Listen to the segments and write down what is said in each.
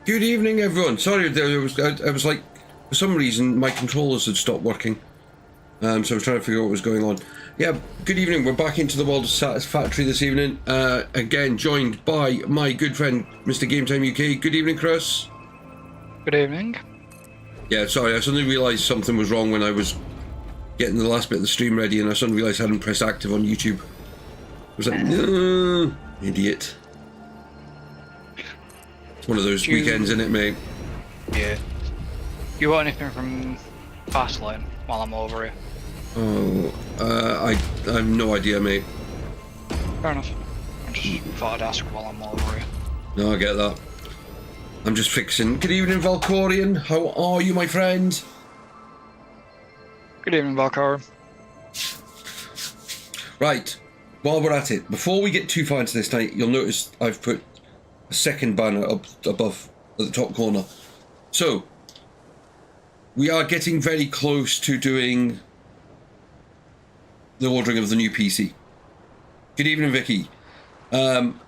Good evening, everyone. Sorry, I was like, for some reason, my controllers had stopped working. So I was trying to figure out what was going on. Yeah, good evening. We're back into the world of Satisfactory this evening. Again, joined by my good friend, Mr. GameTime UK. Good evening, Chris. Good evening. Yeah, sorry, I suddenly realised something was wrong when I was getting the last bit of the stream ready, and I suddenly realised I hadn't pressed active on YouTube. I was like, no, idiot. One of those weekends, isn't it, mate? Yeah. You want anything from Fastlane while I'm over here? Oh, I have no idea, mate. Fair enough. I just thought I'd ask while I'm over here. No, I get that. I'm just fixing. Good evening, Valkorian. How are you, my friend? Good evening, Valkyrie. Right. While we're at it, before we get too far into this night, you'll notice I've put a second banner up above at the top corner. So we are getting very close to doing the ordering of the new PC. Good evening, Vicky.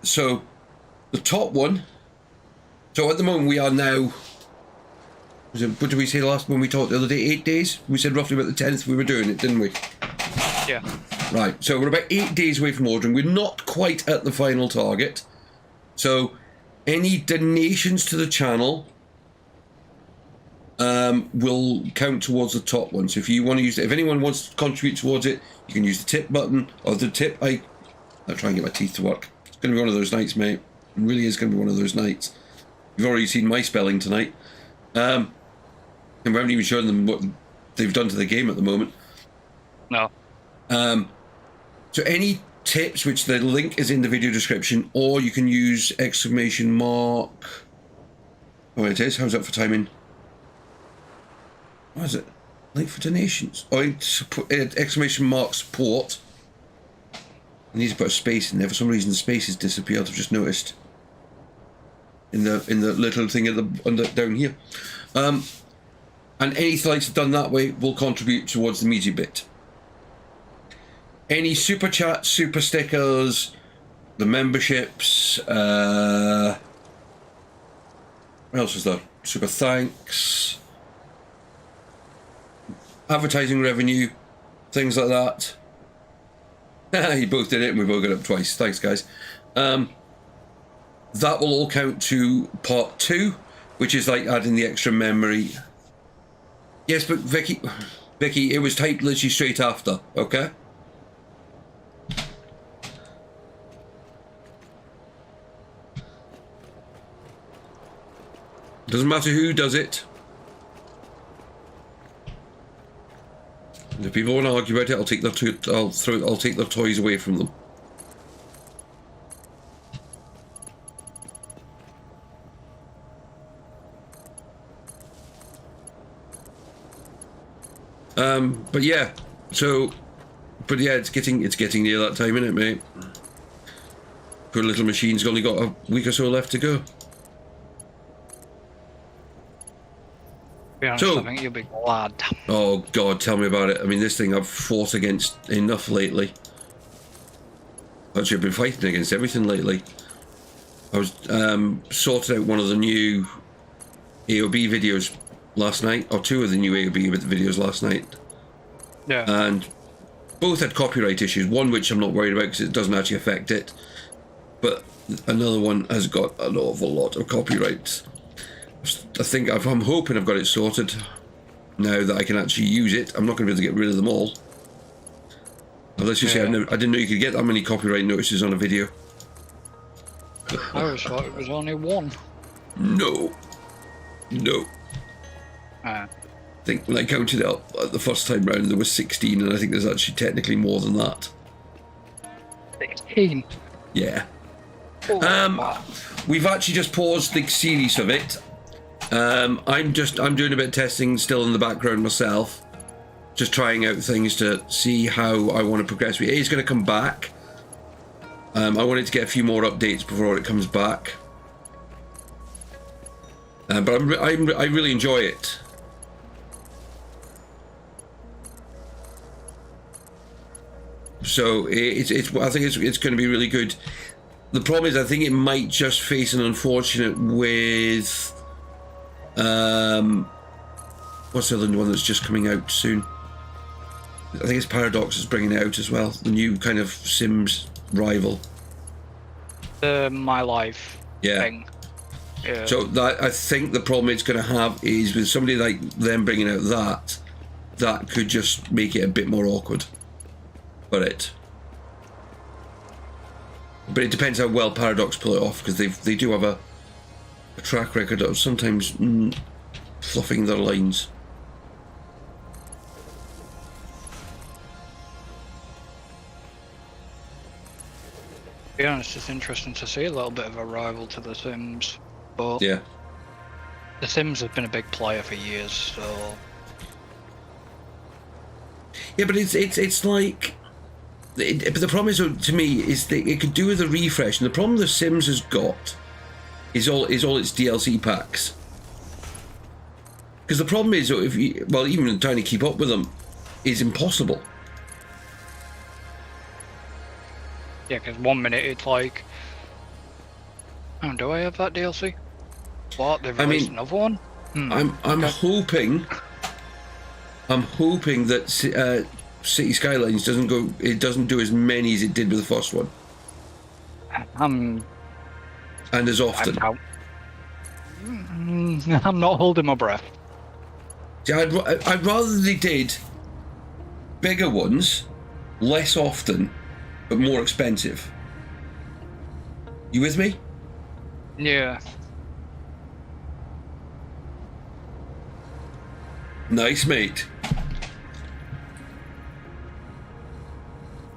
So the top one. So at the moment we are now. What did we say last when we talked the other day? 8 days. We said roughly about the 10th we were doing it, didn't we? Yeah. Right. So we're about 8 days away from ordering. We're not quite at the final target. So any donations to the channel will count towards the top one. So if you want to use it, if anyone wants to contribute towards it, you can use the tip button or the tip. I'll try and get my teeth to work. It's going to be one of those nights, mate. It really is going to be one of those nights. You've already seen my spelling tonight. And we haven't even shown them what they've done to the game at the moment. No. So any tips, which the link is in the video description, or you can use exclamation mark. Oh, it is. How's that for timing? What is it? Link for donations. Oh, exclamation mark support. I need to put a space in there. For some reason, the space has disappeared. I've just noticed. In the little thing at the down here. And any slides done that way will contribute towards the media bit. Any super chats, super stickers, the memberships, what else is there? Super thanks, advertising revenue, things like that. You both did it and we both got up twice. Thanks, guys. That will all count to part 2, which is like adding the extra memory. Yes, but Vicky, it was typed literally straight after, okay? Doesn't matter who does it. If people want to argue about it, I'll take their toys away from them. But yeah, it's getting near that time, isn't it, mate? Poor little machine's only got a week or so left to go. To be honest, I think you'll be glad. Oh God, tell me about it. I mean, this thing I've fought against enough lately. Actually, I've been fighting against everything lately. I was sorted out one of the new AOB videos last night, or 2 of the new AOB videos last night. Yeah. And both had copyright issues. One which I'm not worried about because it doesn't actually affect it, but another one has got an awful lot of copyrights. I think I'm hoping I've got it sorted now that I can actually use it. I'm not going to be able to get rid of them all. Let's just say I didn't know you could get that many copyright notices on a video. I always thought it was only 1. No. Ah. I think when I counted it up the first time round there was 16, and I think there's actually technically more than that. 16. Yeah. Oh, wow. We've actually just paused the series of it. I'm doing a bit of testing still in the background myself, just trying out things to see how I want to progress. It is going to come back. I wanted to get a few more updates before it comes back, but I really enjoy it. So I think it's going to be really good. The problem is I think it might just face an unfortunate with what's the other one that's just coming out soon? I think it's Paradox is bringing it out as well. The new kind of Sims rival. The My Life thing. Yeah. So that I think the problem it's going to have is with somebody like them bringing out that could just make it a bit more awkward. But it depends how well Paradox pull it off, because they do have a track record of sometimes fluffing their lines. To be honest, it's interesting to see a little bit of a rival to The Sims, but yeah, The Sims have been a big player for years, so yeah, but it's like. But the problem is, to me, is that it could do with a refresh, and the problem The Sims has got is all its DLC packs. Because the problem is, if you, well, even trying to keep up with them is impossible. yeah, because 1 minute it's like, oh, do I have that DLC? What? They've released another one? I'm hoping that City Skylines doesn't do as many as it did with the first one. And as often. I'm not holding my breath. See, I'd rather they did bigger ones, less often, but more expensive. You with me? Yeah. Nice, mate.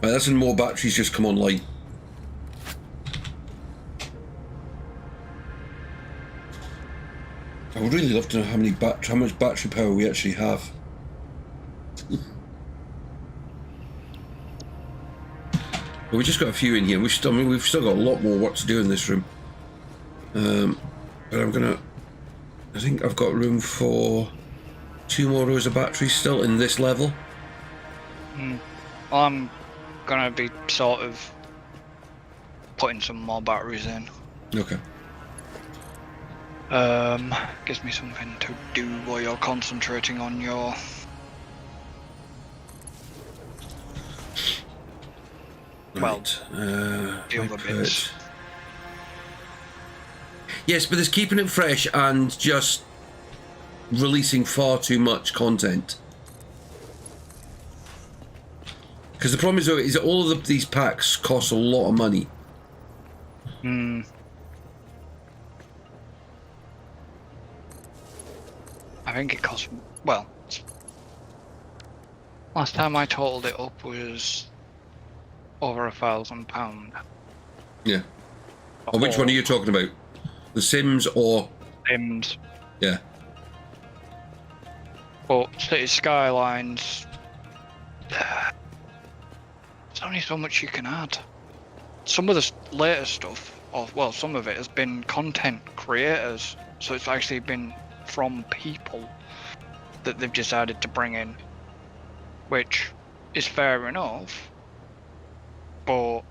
Right, that's when more batteries just come online. I would really love to know how much battery power we actually have. But we just got a few in here. We've still got a lot more work to do in this room. But I think I've got room for 2 more rows of batteries still in this level. I'm gonna be sort of putting some more batteries in. Okay. Gives me something to do while you're concentrating on your Right. the other bits. Yes, but it's keeping it fresh and just releasing far too much content. Because the problem is that all of these packs cost a lot of money. I think it cost, well, last time I totaled it up was over £1,000. Yeah. Oh, which one are you talking about? The Sims or Sims? Yeah. But City Skylines, there's only so much you can add. Some of the later stuff, or well, some of it has been content creators, so it's actually been from people that they've decided to bring in, which is fair enough, but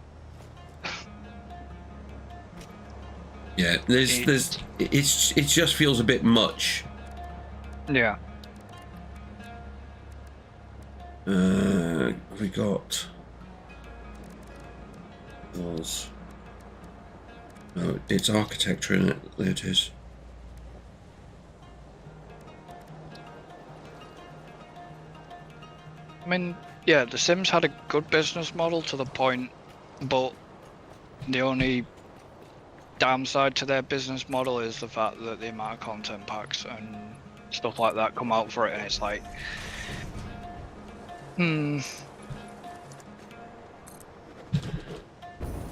yeah, it just feels a bit much. Yeah. Have we got those? No, it's architecture in it. There it is. I mean, yeah, The Sims had a good business model to the point, but the only downside to their business model is the fact that the amount of content packs and stuff like that come out for it, and it's like,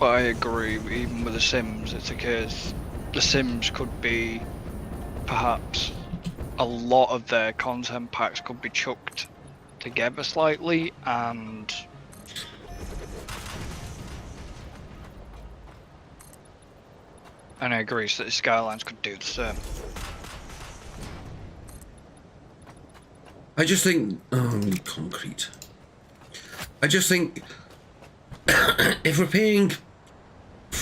But I agree, even with The Sims, it's a case. The Sims could be, perhaps, a lot of their content packs could be chucked together slightly, and I agree, so the Skylines could do the same. I just think, concrete. I just think if we're paying,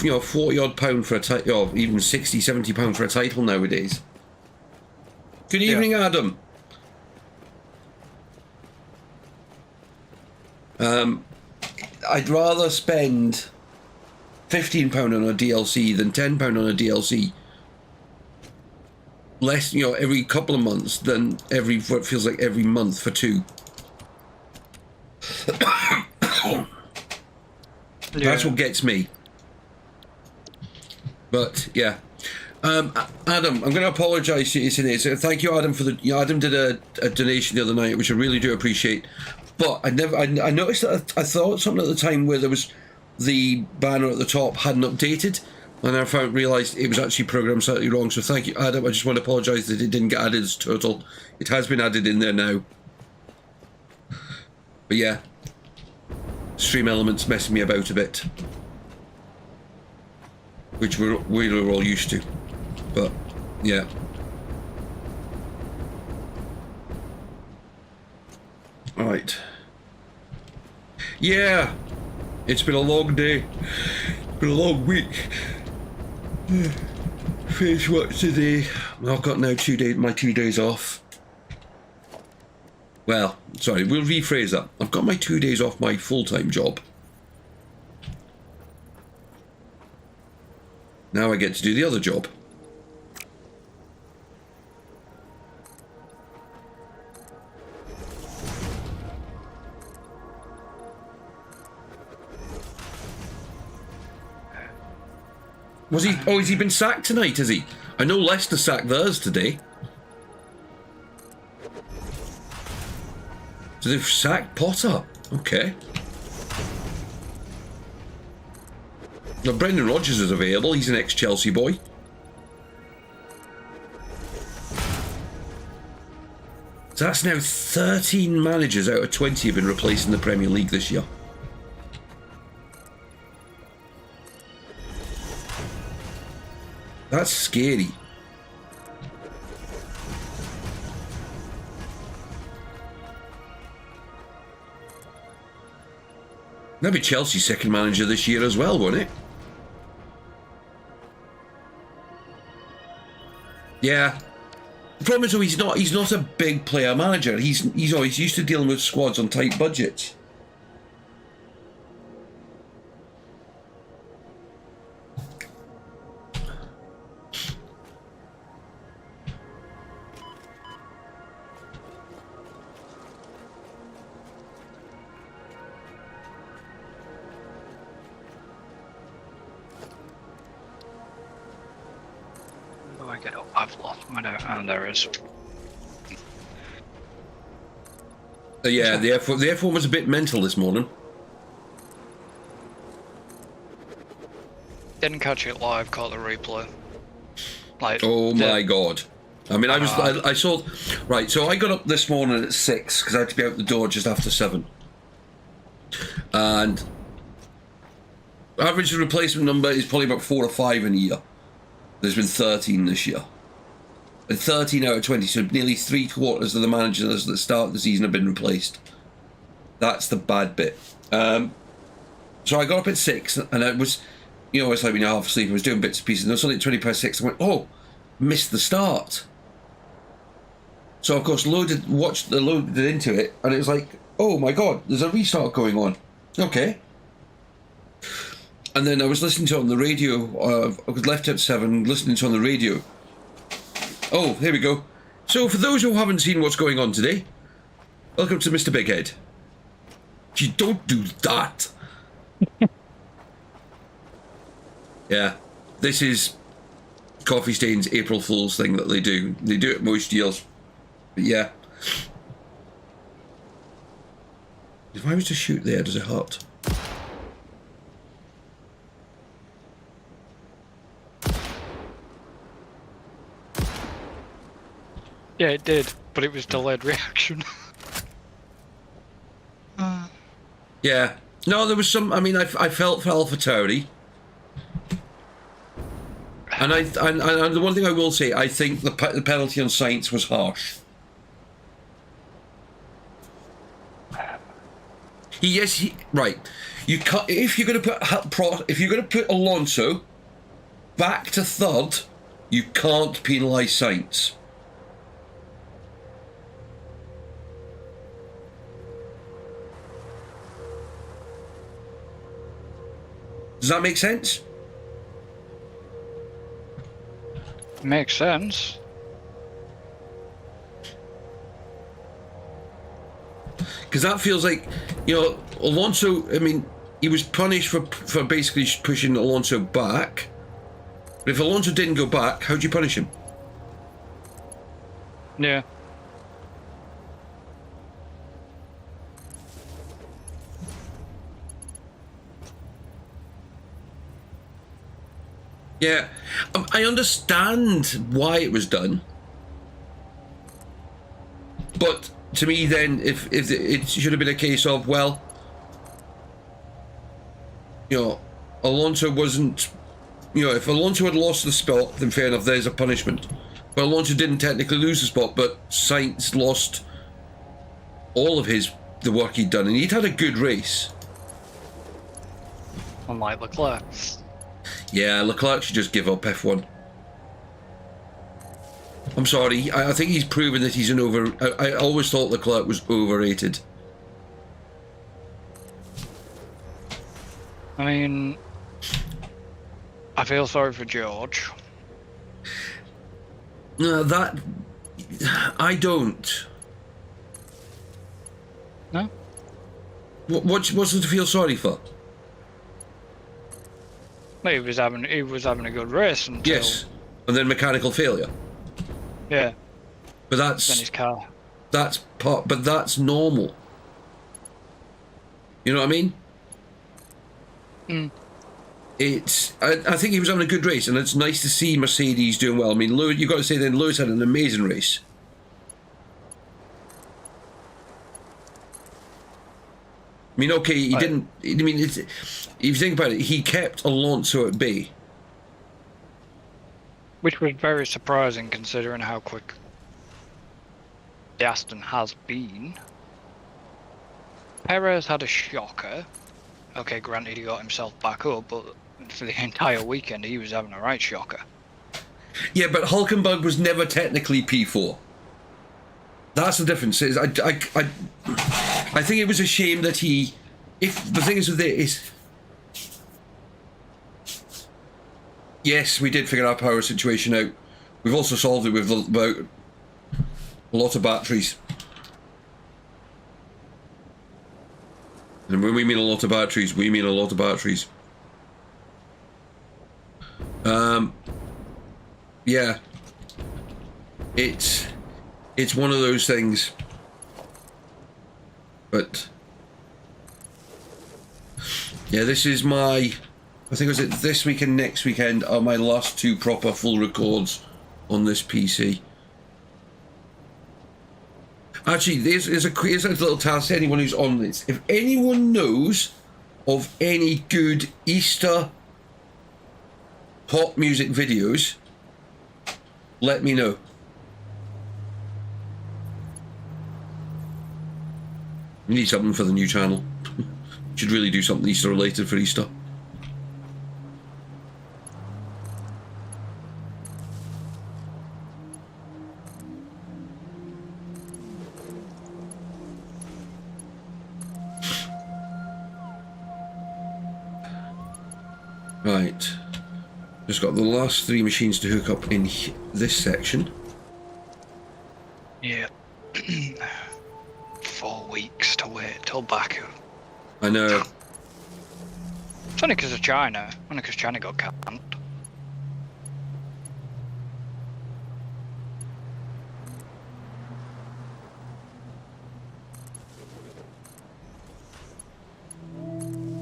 you know, 40 odd pound for a title, or even 60, 70 pound for a title nowadays. Good evening, Adam. I'd rather spend £15 on a DLC than £10 on a DLC. Less, you know, every couple of months than every, what feels like every month for two. That's what gets me. But yeah, Adam, I'm going to apologise to you today. So thank you, Adam, for the. You know, Adam did a donation the other night, which I really do appreciate. But I noticed that I thought something at the time where there was the banner at the top hadn't updated, and I realised it was actually programmed slightly wrong. So thank you, Adam. I just want to apologise that it didn't get added as total. It has been added in there now. But yeah, Stream Elements messing me about a bit, which we're all used to. But yeah. All right. Yeah, it's been a long day. It's been a long week. Finish work today. I've got now my 2 days off. Well, sorry, we'll rephrase that. I've got my 2 days off my full-time job. Now I get to do the other job. Was he? Oh, has he been sacked tonight, has he? I know Leicester sacked theirs today. So they've sacked Potter. Okay. Now, Brendan Rodgers is available. He's an ex-Chelsea boy. So that's now 13 managers out of 20 have been replaced in the Premier League this year. That's scary. That'd be Chelsea's second manager this year as well, won't it? Yeah. The problem is, though, he's not a big player manager. He's always used to dealing with squads on tight budgets. I've lost my note, and there is. Yeah, the F1 was a bit mental this morning. Didn't catch it live, caught the replay. Like, oh my god. I mean, I saw, right, so I got up this morning at 6 because I had to be out the door just after 7. And average replacement number is probably about 4 or 5 in a year. There's been 13 this year. And 13 out of 20, so nearly 3/4 of the managers that start the season have been replaced. That's the bad bit. So I got up at 6, and I was, you know, it's like when you're half asleep, I was doing bits and pieces, and it was only at 20 past 6, I went, oh, missed the start. So of course loaded into it, and it was like, oh my god, there's a restart going on. Okay. And then I was listening to it on the radio, I was left at 7, listening to it on the radio. Oh, here we go. So for those who haven't seen what's going on today, welcome to Mr. Bighead. You don't do that. Yeah, this is Coffee Stain's April Fool's thing that they do. They do it most years. But yeah. If I was to shoot there, does it hurt? Yeah, it did, but it was delayed reaction. Yeah. No, there was some. I mean, I felt for AlphaTauri. And and the one thing I will say, I think the penalty on Sainz was harsh. Right. You can't, if you're going to put Alonso back to third, you can't penalise Sainz. Does that make sense? Makes sense. Because that feels like, you know, Alonso, I mean, he was punished for basically pushing Alonso back. But if Alonso didn't go back, how'd you punish him? Yeah. Yeah, I understand why it was done. But to me then, if it should have been a case of, well, you know, Alonso wasn't, you know, if Alonso had lost the spot, then fair enough, there's a punishment. But Alonso didn't technically lose the spot, but Sainz lost all of the work he'd done, and he'd had a good race. Unlike Leclerc. Yeah, Leclerc should just give up F1. I'm sorry, I think he's proven that he's I always thought Leclerc was overrated. I mean, I feel sorry for George. No, that... I don't. No? What's there to feel sorry for? Well, he was having a good race until... Yes, and then mechanical failure. Yeah. But that's... Then his car. But that's normal. You know what I mean? Mm. I think he was having a good race, and it's nice to see Mercedes doing well. I mean, Lewis, you've got to say then, Lewis had an amazing race. I mean, okay, he didn't... I mean, if you think about it, he kept Alonso at bay. Which was very surprising considering how quick the Aston has been. Perez had a shocker. Okay, granted he got himself back up, but for the entire weekend he was having a right shocker. Yeah, but Hulkenberg was never technically P4. That's the difference. I think it was a shame that he... If the thing is with it is... Yes, we did figure our power situation out. We've also solved it with about a lot of batteries. And when we mean a lot of batteries, we mean a lot of batteries. Yeah. It's one of those things. But yeah, this is my... I think it was this weekend, next weekend are my last two proper full records on this PC. Actually, here's a little task to anyone who's on this. If anyone knows of any good Easter pop music videos, let me know. We need something for the new channel. Should really do something Easter related for Easter. Right, just got the last three machines to hook up in this section. Yeah. 4 weeks to wait till Baku. I know. It's only because of China. Only because China got canned.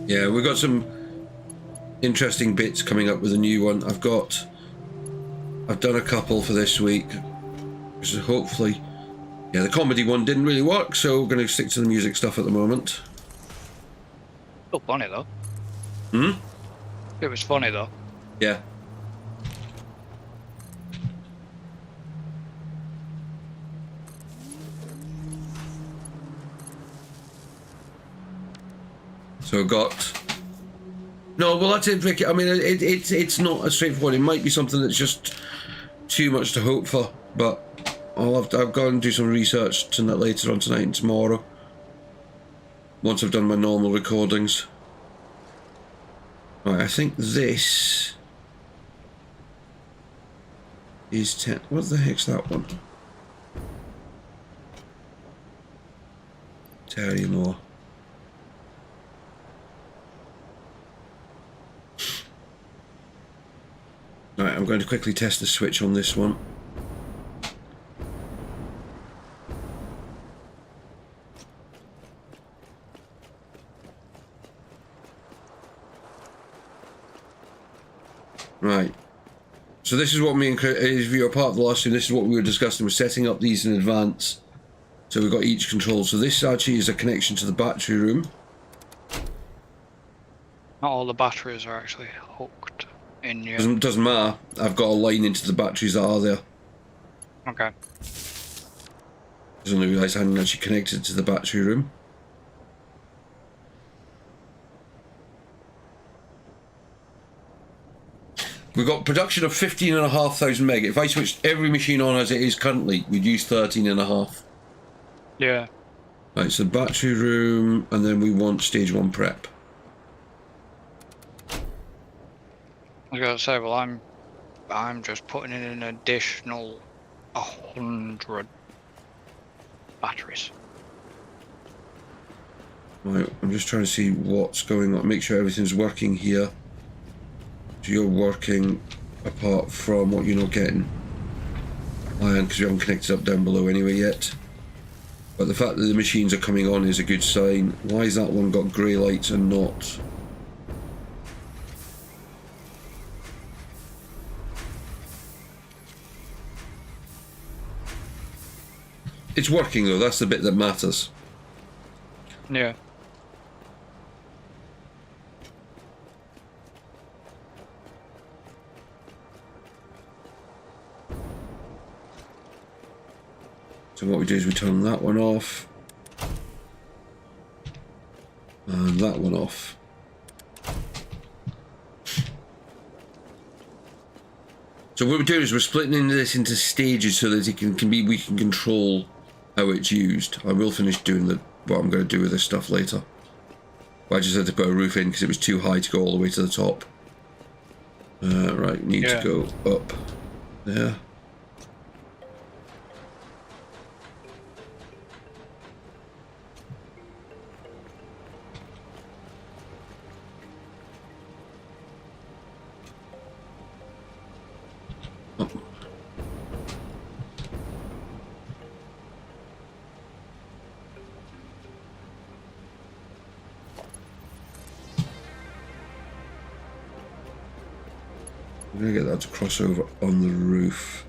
Yeah, we've got some interesting bits coming up with a new one. I've done a couple for this week. So hopefully, yeah, the comedy one didn't really work, so we're going to stick to the music stuff at the moment. Still funny though. Hmm? It was funny though. Yeah. So I've got... No, well that's it, Vicky. I mean, it's not as straightforward. It might be something that's just too much to hope for, but I've got to do some research tonight, later on tonight and tomorrow. Once I've done my normal recordings. Right, I think this is 10. What the heck's that one? Tell you more. Right, I'm going to quickly test the switch on this one. Right. So this is what me and Chris, if you were part of the last stream, this is what we were discussing. We're setting up these in advance. So we've got each control. So this actually is a connection to the battery room. Not all the batteries are actually hooked in yet. Doesn't matter. I've got a line into the batteries that are there. Okay. I didn't realise I hadn't actually connected to the battery room. We've got production of 15,500 meg. If I switched every machine on as it is currently, we'd use 13.5. Yeah. Right, so battery room, and then we want stage 1 prep. I was gonna say, well, I'm just putting in an additional 100 batteries. Right, I'm just trying to see what's going on. Make sure everything's working here. So you're working apart from what you're not getting. Iron, because we haven't connected up down below anyway yet. But the fact that the machines are coming on is a good sign. Why has that one got grey lights and not? It's working though, that's the bit that matters. Yeah. So what we do is we turn that one off. And that one off. So what we're doing is we're splitting this into stages so that it we can control how it's used. I will finish doing what I'm going to do with this stuff later. But I just had to put a roof in because it was too high to go all the way to the top. Right, need to go up there. Up. I'm going to get that to cross over on the roof.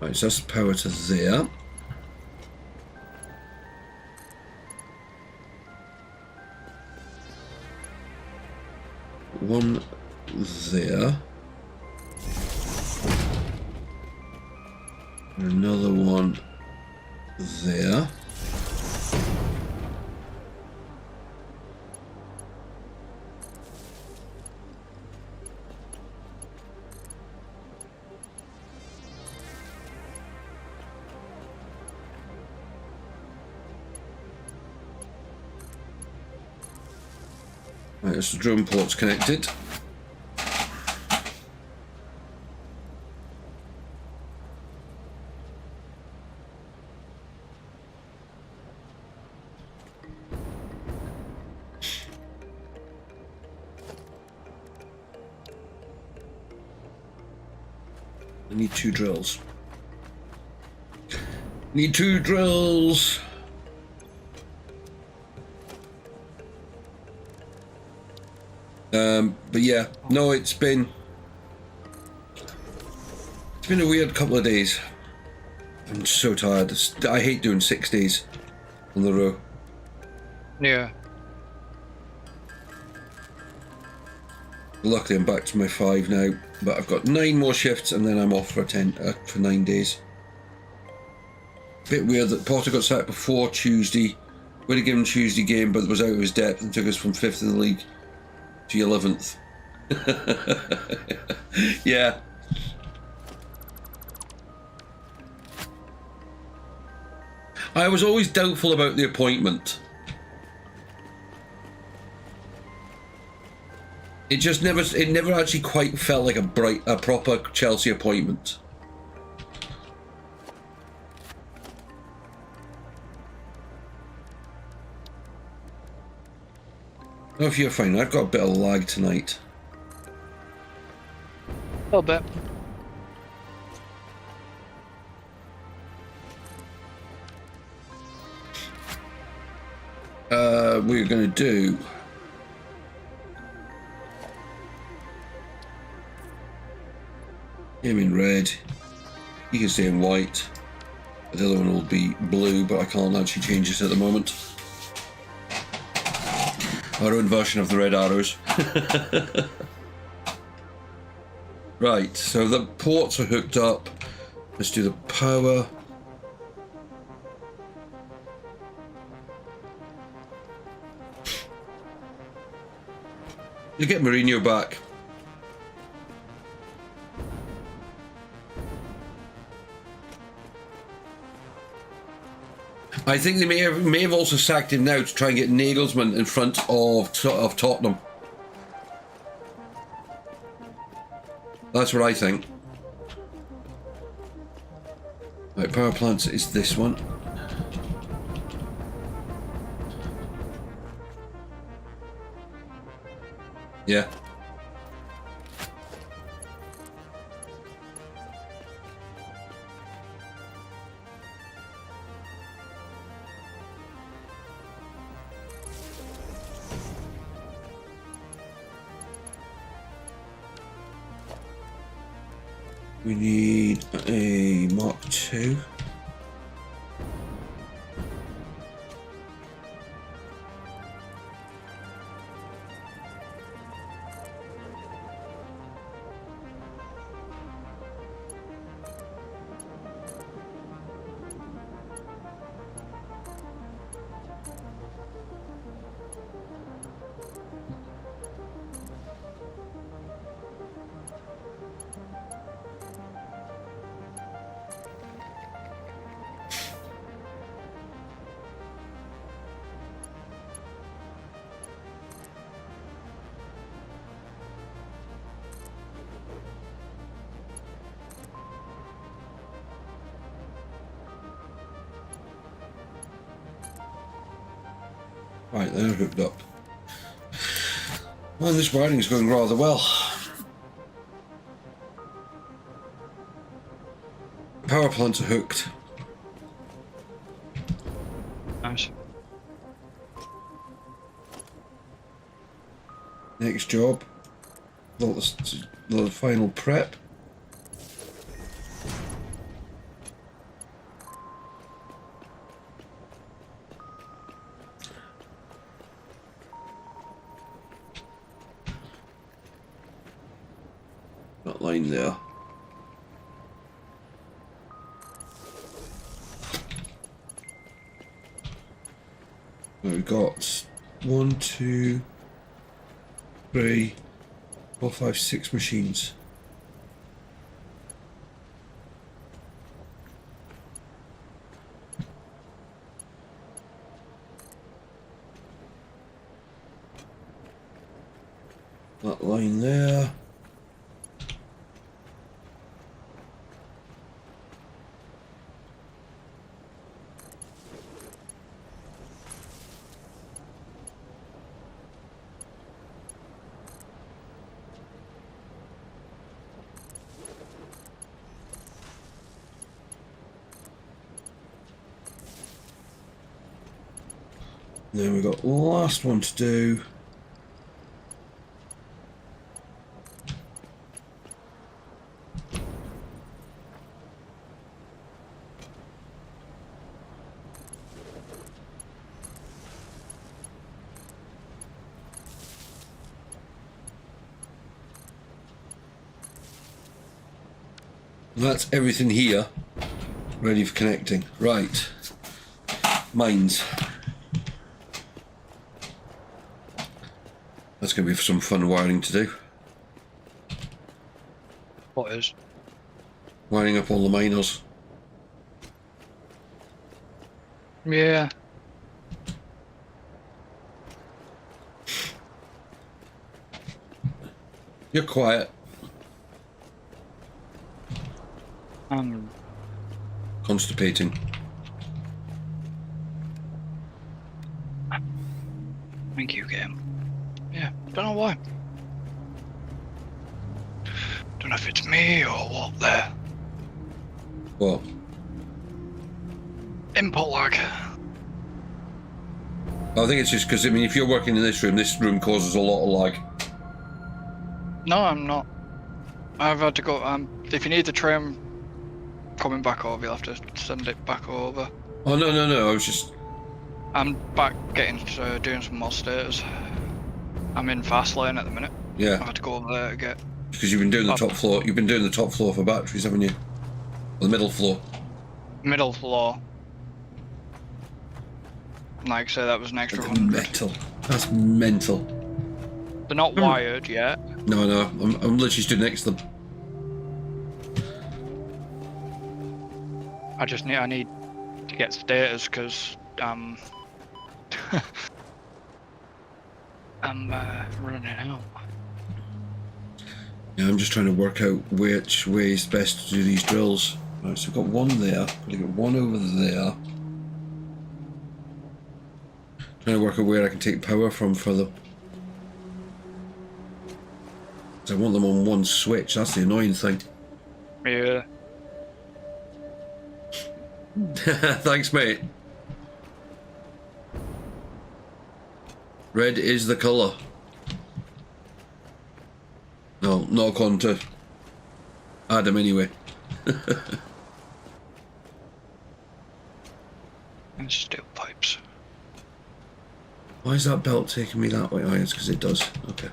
Right, so that's the power to there. One there. And another one there. Right, so the drone port's connected. I need 2 drills. Need 2 drills. But yeah, no, it's been a weird couple of days. I'm so tired. I hate doing 6 days on the row. Yeah. Luckily, I'm back to my 5 now, but I've got 9 more shifts, and then I'm off for 9 days. Bit weird that Potter got sacked before Tuesday. Would have given Tuesday game, but was out of his depth and took us from 5th in the league to 11th. Yeah. I was always doubtful about the appointment. It never actually quite felt like a proper Chelsea appointment. I don't know if you're fine. I've got a bit of lag tonight. A little bit. We're going to do... him in red. You can stay in white. The other one will be blue, but I can't actually change it at the moment. Our own version of the red arrows. Right, so the ports are hooked up. Let's do the power. You get Mourinho back. I think they may have also sacked him now to try and get Nagelsmann in front of Tottenham. That's what I think. Right, power plants is this one. Yeah. We need a Mark II. Right, they're hooked up. Well, this wiring is going rather well. Power plants are hooked. Nice. Next job. The final prep. That line there. We've got 1, 2, 3, 4, 5, 6 machines. That line there. Then we've got the last one to do. That's everything here, ready for connecting. Right. Mines. That's going to be some fun wiring to do. What is? Wiring up all the miners. Yeah. You're quiet. Constipating. Thank you, game. Yeah, don't know why. Don't know if it's me or what there. What? Input lag. I think it's just because, I mean, if you're working in this room causes a lot of lag. No, I'm not. I've had to go. If you need the train coming back over, you'll have to send it back over. Oh, no, I was just... I'm back doing some more stairs. I'm in fast lane at the minute. Yeah. I had to go over there to get... Because you've been doing the top floor. You've been doing the top floor for batteries, haven't you? Or the middle floor. Middle floor. Like I say, that was an extra 100. Metal. That's mental. They're not wired yet. No, I'm literally stood next to them. I need to get stairs because I'm running out. Yeah, I'm just trying to work out which way is best to do these drills. Right, so I've got one there. I've got one over there. Trying to work out where I can take power from for them. I want them on one switch. That's the annoying thing. Yeah. Thanks, mate. Red is the colour. No, not according to Adam anyway. And steel pipes. Why is that belt taking me that way? Oh, it's because it does. Okay.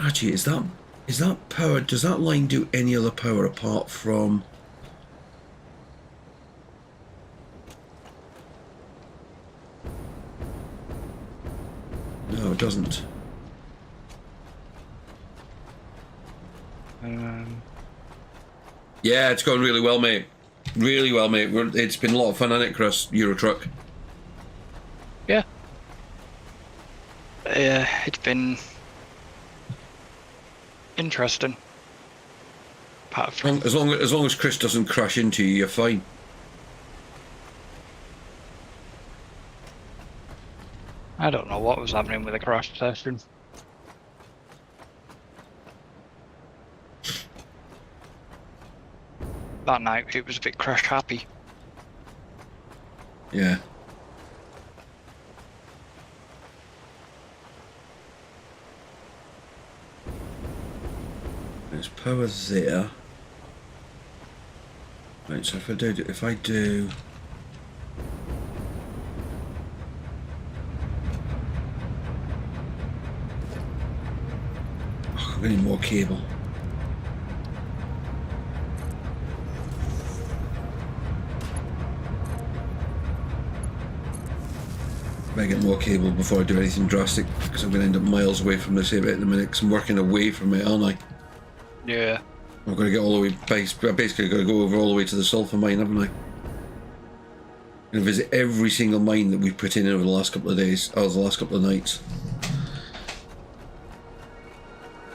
Actually, is that power? Does that line do any other power apart from? No, it doesn't. Yeah, it's going really well, mate. Really well, mate. It's been a lot of fun, hasn't it, Chris? Eurotruck. Yeah. Yeah, it's been interesting. As long as Chris doesn't crash into you, you're fine. I don't know what was happening with the crash session. That night it was a bit crash happy. Yeah. There's power there. Right, so if I do oh, I'm getting more cable. I get more cable before I do anything drastic because I'm going to end up miles away from this bit in a minute because I'm working away from it, aren't I? Yeah. I've got to get all the way, basically got to go over all the way to the sulphur mine, haven't I? And visit every single mine that we've put in over the last couple of days, the last couple of nights.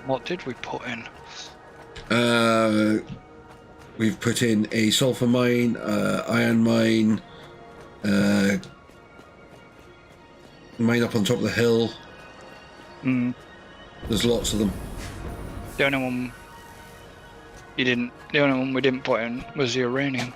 What did we put in? We've put in a sulphur mine, iron mine, mine up on top of the hill. There's lots of them. The only one we didn't put in was the uranium.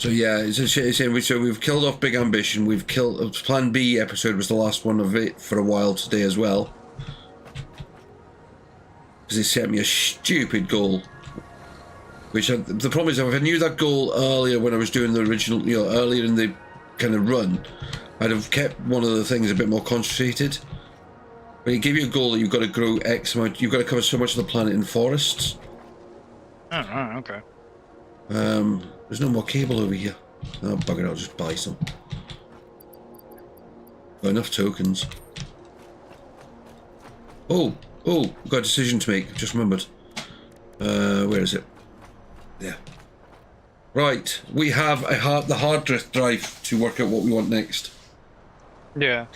So yeah, it's a shame. So we've killed off Big Ambition. We've killed Plan B episode was the last one of it for a while today as well, because it set me a stupid goal. Which the problem is, if I knew that goal earlier when I was doing the original, earlier in the kind of run, I'd have kept one of the things a bit more concentrated. When you give you a goal that you've got to grow X amount, you've got to cover so much of the planet in forests. Oh, right, okay. There's no more cable over here. Oh, bugger, I'll just buy some. Got enough tokens. Oh, we've got a decision to make. Just remembered. Where is it? There. Right, we have the hard drive to work out what we want next. Yeah.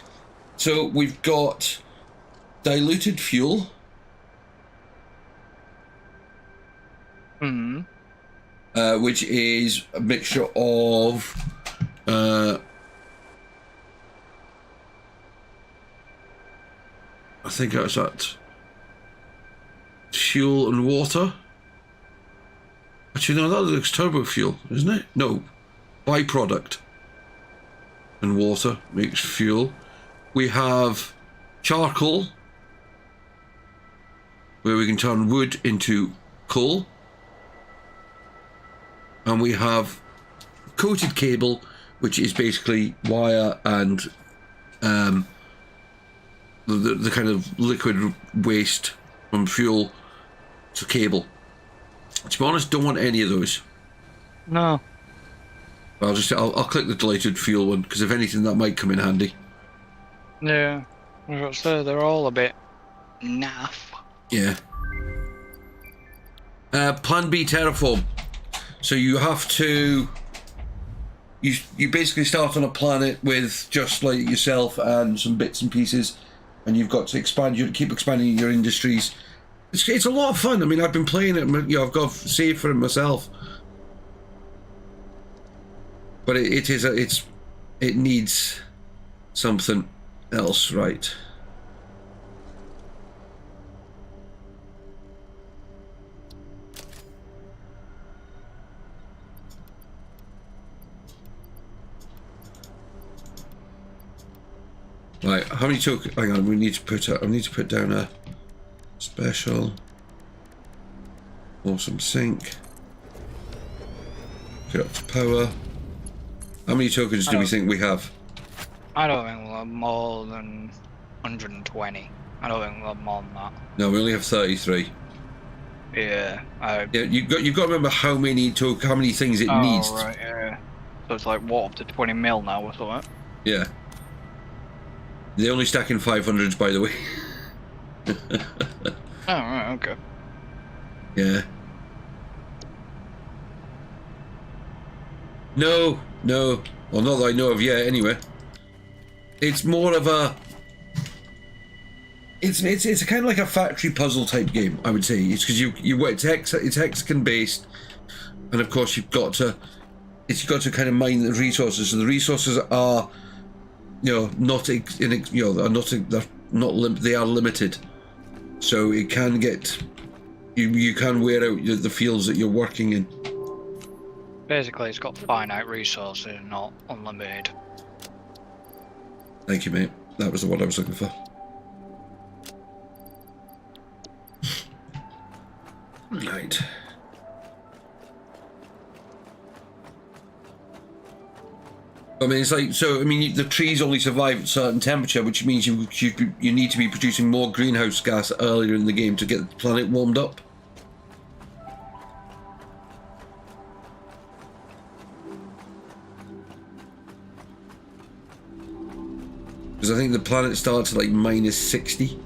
So we've got diluted fuel. Hmm. Which is a mixture of I think that's that fuel and water. Actually, no, that looks turbo fuel, isn't it? No, byproduct and water makes fuel. We have charcoal, where we can turn wood into coal. And we have coated cable, which is basically wire and the kind of liquid waste from fuel to cable. To be honest, don't want any of those. No. I'll click the diluted fuel one, because if anything, that might come in handy. Yeah. I was about to say, they're all a bit naff. Yeah. Plan B terraform. So you have to. You basically start on a planet with just like yourself and some bits and pieces, and you've got to keep expanding your industries. It's a lot of fun. I mean, I've been playing it. I've got saved for it myself, but it needs something else, right? Right, how many tokens? Hang on, I need to put down a special. Awesome sink. Get up to power. How many tokens do we think we have? I don't think we'll have more than 120. I don't think we'll have more than that. No, we only have 33. Yeah. Yeah, you've got to remember how many things it needs. Right, yeah. So it's like what, up to 20 mil now or something? Yeah. They only stack in 500s, by the way. Oh, right, okay. Yeah. No. Well, not that I know of yet, anyway. It's more of a... It's a kind of like a factory puzzle type game, I would say. It's because it's hexagon based, and of course you've got to kind of mine the resources. So the resources are, they are limited. So it can get, you can wear out the fields that you're working in. Basically, it's got finite resources, not unlimited. Thank you, mate. That was the word I was looking for. Right. I mean, it's like, so, I mean, the trees only survive at a certain temperature, which means you need to be producing more greenhouse gas earlier in the game to get the planet warmed up. Because I think the planet starts at like minus 60.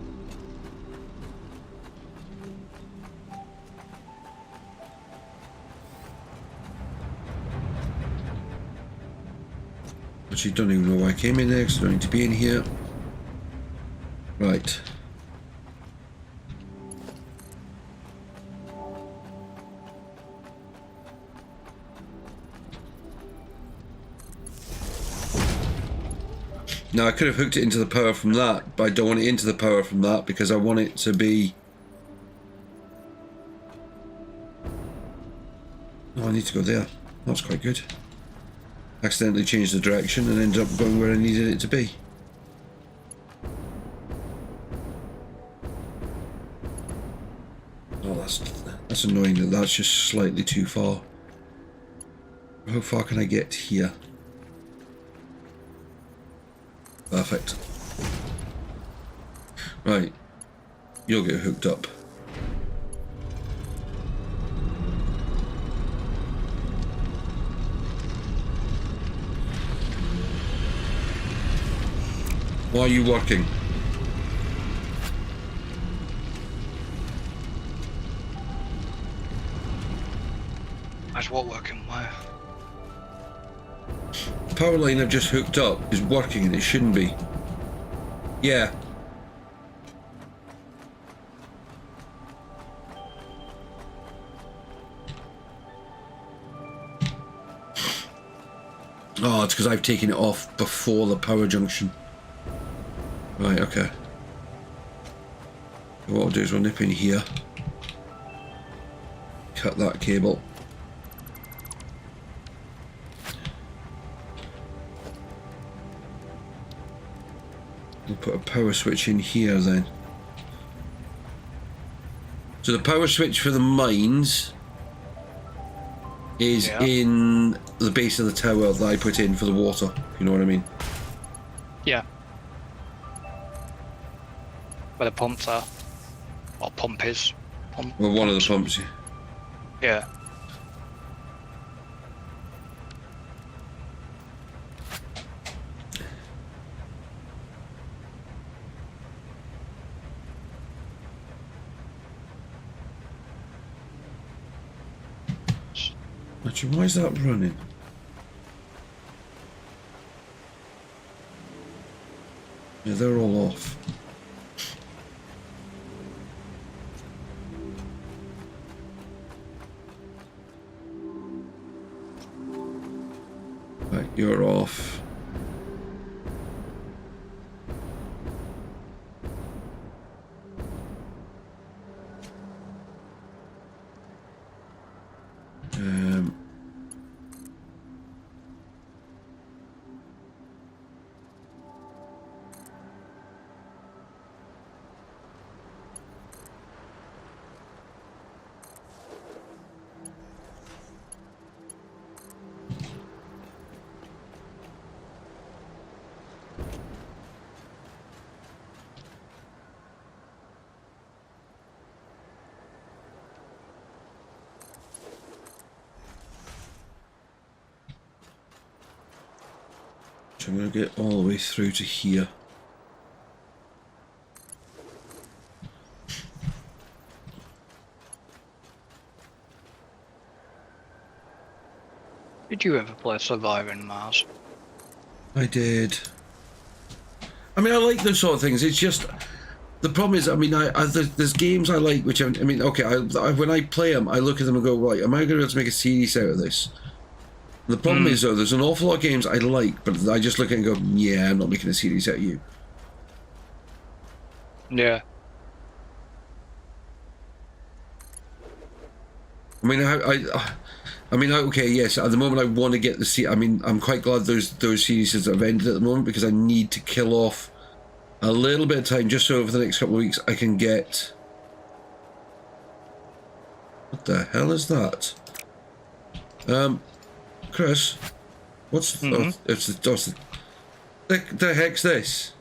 Actually, don't even know why I came in there, because I don't need to be in here. Right. Now, I could have hooked it into the power from that, but I don't want it into the power from that because I want it to be... Oh, I need to go there. That's quite good. accidentally changed the direction and ended up going where I needed it to be. Oh, that's annoying that that's just slightly too far. How far can I get here? Perfect. Right. You'll get hooked up. Why are you working? That's what working where? The power line I've just hooked up is working and it shouldn't be. Yeah. Oh, it's because I've taken it off before the power junction. Right, okay. What I'll do is we'll nip in here. Cut that cable. We'll put a power switch in here then. So the power switch for the mines is in the base of the tower that I put in for the water, if you know what I mean. Yeah. Where the pumps are. Or pump is. Well, one of the pumps. Yeah. Actually, why is that running? Yeah, they're all off. Right, you're off. So I'm going to get all the way through to here. Did you ever play Surviving Mars? I did. I mean, I like those sort of things. It's just the problem is, I mean, there's games I like which I mean, okay, when I play them, I look at them and go, right, am I going to be able to make a series out of this? The problem is though, there's an awful lot of games I like, but I just look at it and go, yeah, I'm not making a series out of you. Yeah. I mean, I mean, okay, yes. At the moment, I want to get the I mean, I'm quite glad those series have ended at the moment because I need to kill off a little bit of time just so over the next couple of weeks I can get. What the hell is that? Chris, what's the heck's this?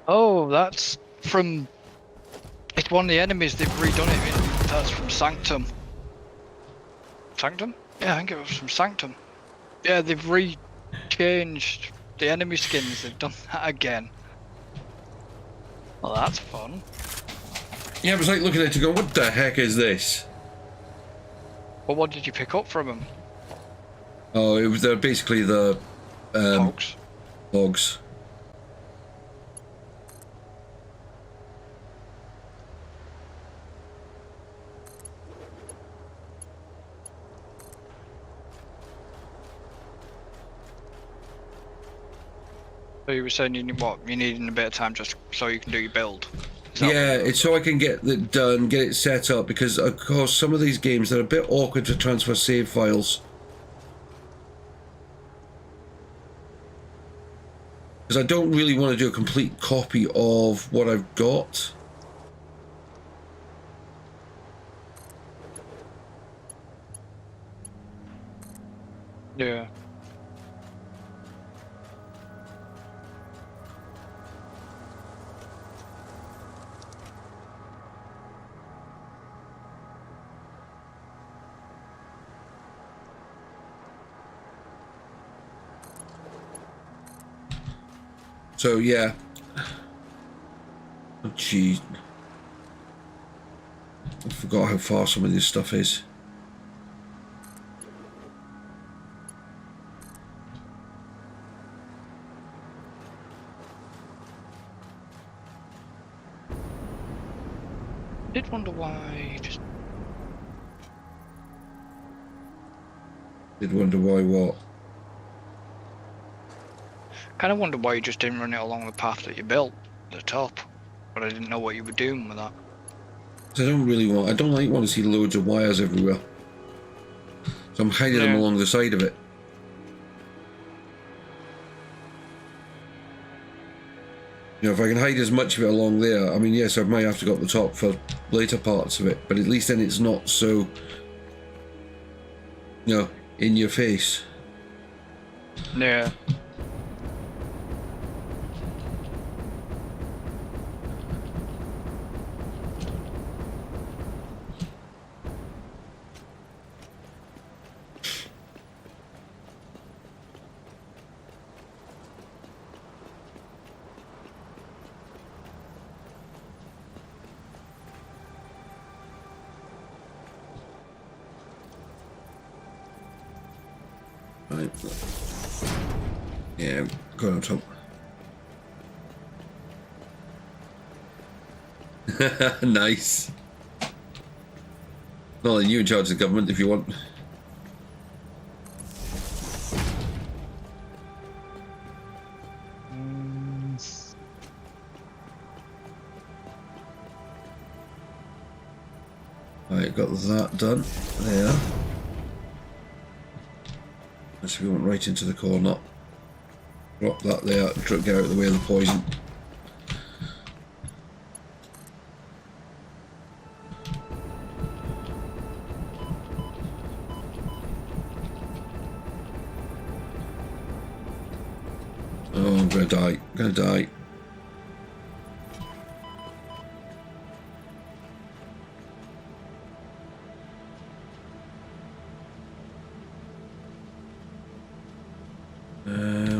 Oh, that's from... It's one of the enemies, they've redone it. That's from Sanctum. Sanctum? Yeah, I think it was from Sanctum. Yeah, they've re-changed the enemy skins, they've done that again. Well, that's fun. Yeah, I was like looking at it to go, what the heck is this? Well, what did you pick up from them? Oh, it was basically the Hogs. Hogs. So you were saying you needing a bit of time just so you can do your build. Yeah, it's so I can get it done, get it set up, because of course some of these games, they're a bit awkward to transfer save files. Because I don't really want to do a complete copy of what I've got. Yeah. So yeah. Oh jeez. I forgot how far some of this stuff is. I did wonder why you just... Did wonder why what? Kind of wonder why you just didn't run it along the path that you built, the top. But I didn't know what you were doing with that. I don't like want to see loads of wires everywhere. So I'm hiding them along the side of it. You know, if I can hide as much of it along there, I mean, yes, I might have to go up the top for later parts of it, but at least then it's not so, you know, in your face. Yeah. Right. Yeah, go on top. Nice. Well, then you in charge of the government if you want. Right, got that done. There. Let's we went right into the corner. Drop that there, get out of the way of the poison. Oh, I'm gonna die. I'm gonna die.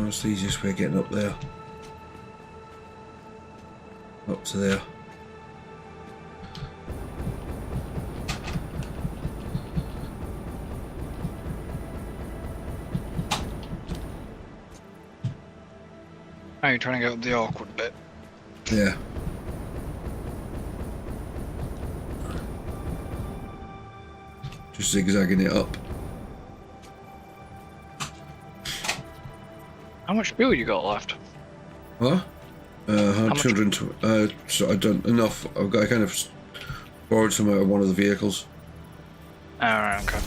What's the easiest way of getting up there? Up to there. Now you're trying to get up the awkward bit. Yeah. Just zigzagging it up. How much fuel you got left? What? 200. So I don't enough. I kind of borrowed some out of one of the vehicles. Alright, okay.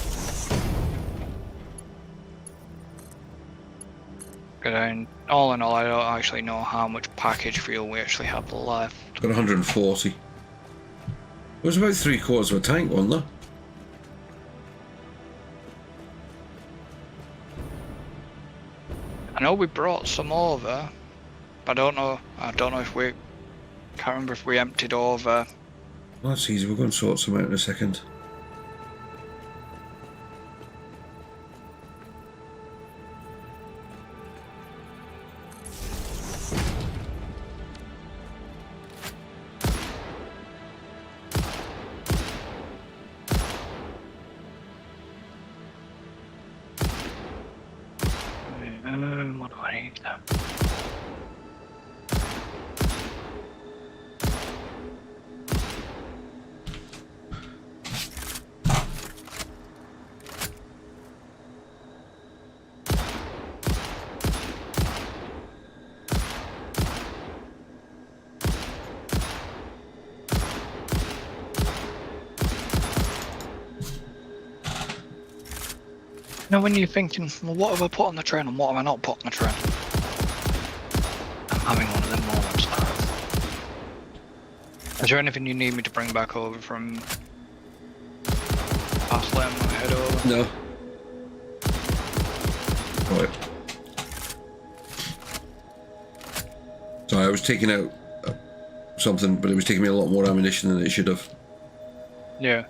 Good. All in all, I don't actually know how much package fuel we actually have left. Got 140. It was about 3/4 of a tank, wasn't there? I know we brought some over, but I don't know if we... Can't remember if we emptied over. Well, that's easy. We're going to sort some out in a second. What do I need then? Now when you're thinking, well, what have I put on the train and what have I not put on the train? I'm having one of them moments now. Is there anything you need me to bring back over from past lane when I head over? No. Right. Sorry, I was taking out something, but it was taking me a lot more ammunition than it should have. Yeah.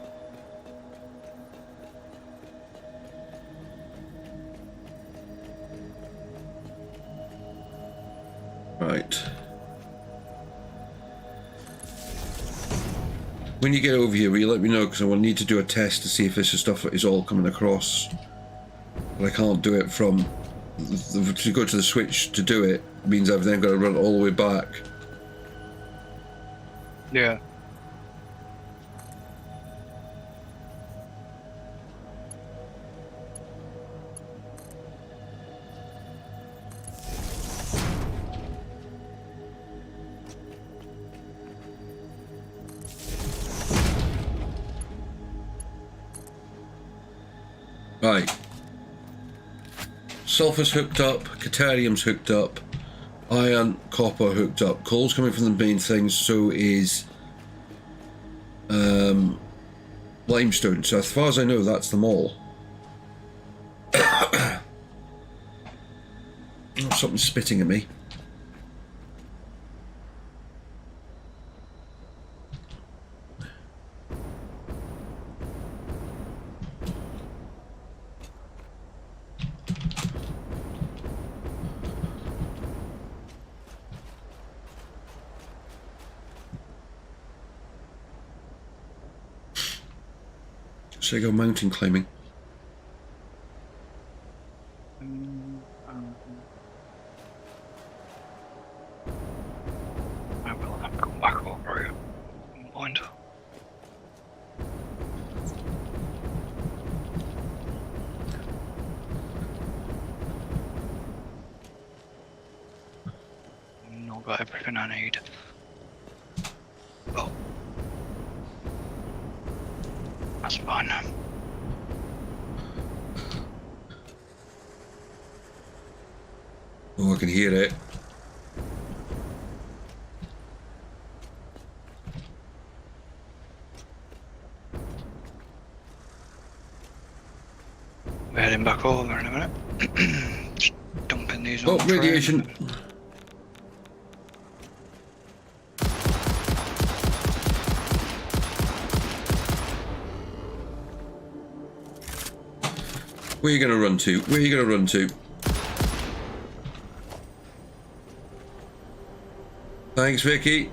Right. When you get over here, will you let me know? Because I will need to do a test to see if this stuff is all coming across. But I can't do it from... To go to the switch to do it means I've then got to run all the way back. Yeah. Right. Sulphur's hooked up, Catarium's hooked up, iron, copper hooked up. Coal's coming from the main things, so is limestone. So as far as I know, that's them all. Oh, something's spitting at me. So I go mountain climbing. I will have to come back over here. Mind. Not got everything I need. Oh. That's fine. Oh, I can hear it. We're heading back over in a minute. Just dumping these on Oh, the train. radiation. Where are you going to run to? Where are you going to run to? Thanks, Vicky.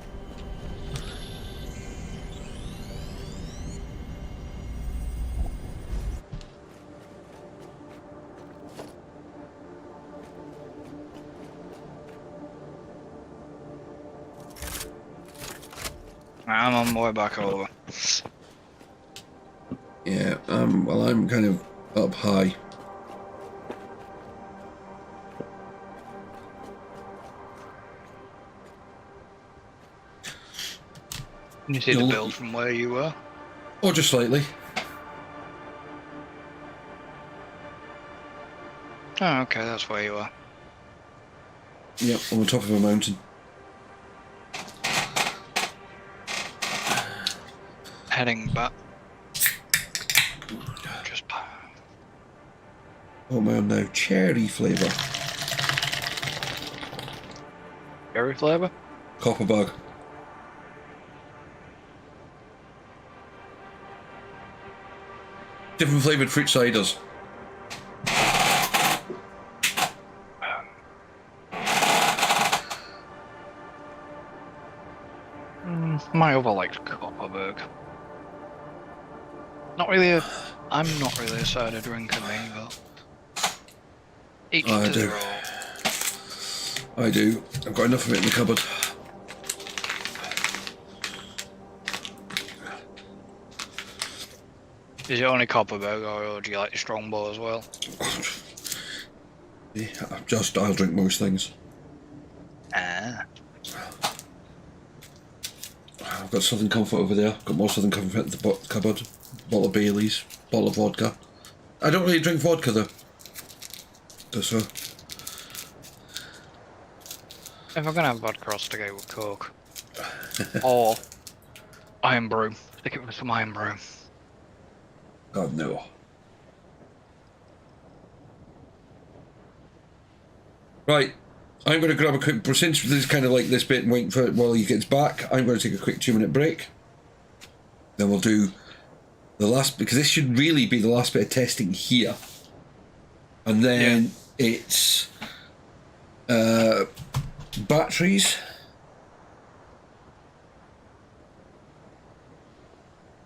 I'm on my way back over. Yeah, well, I'm kind of up high. Can you see the build from where you were? Oh, just slightly. Oh, okay, that's where you were. Yep, on the top of a mountain. Heading back. Just. What am I on now? Cherry flavour. Berry flavour? Copper bug. Different flavoured fruit ciders. My other likes Copperberg. Not really a... I'm not really a cider drinker, me, but... Each to their own. I do. I've got enough of it in the cupboard. Is it only Copperberg, or do you like the Strongbow as well? Yeah, I'll drink most things. Ah. I've got Southern Comfort over there. Got more Southern Comfort in the cupboard. Bottle of Bailey's. Bottle of vodka. I don't really drink vodka though. So, If I'm gonna have vodka, I'll stick it with Coke. Or Iron Brew. Stick it with some Iron Brew. God no. Right, I'm going to grab a quick, since this is kind of like this bit and waiting for it while he gets back, I'm going to take a quick 2-minute break. Then we'll do the last, because this should really be the last bit of testing here. And then it's batteries.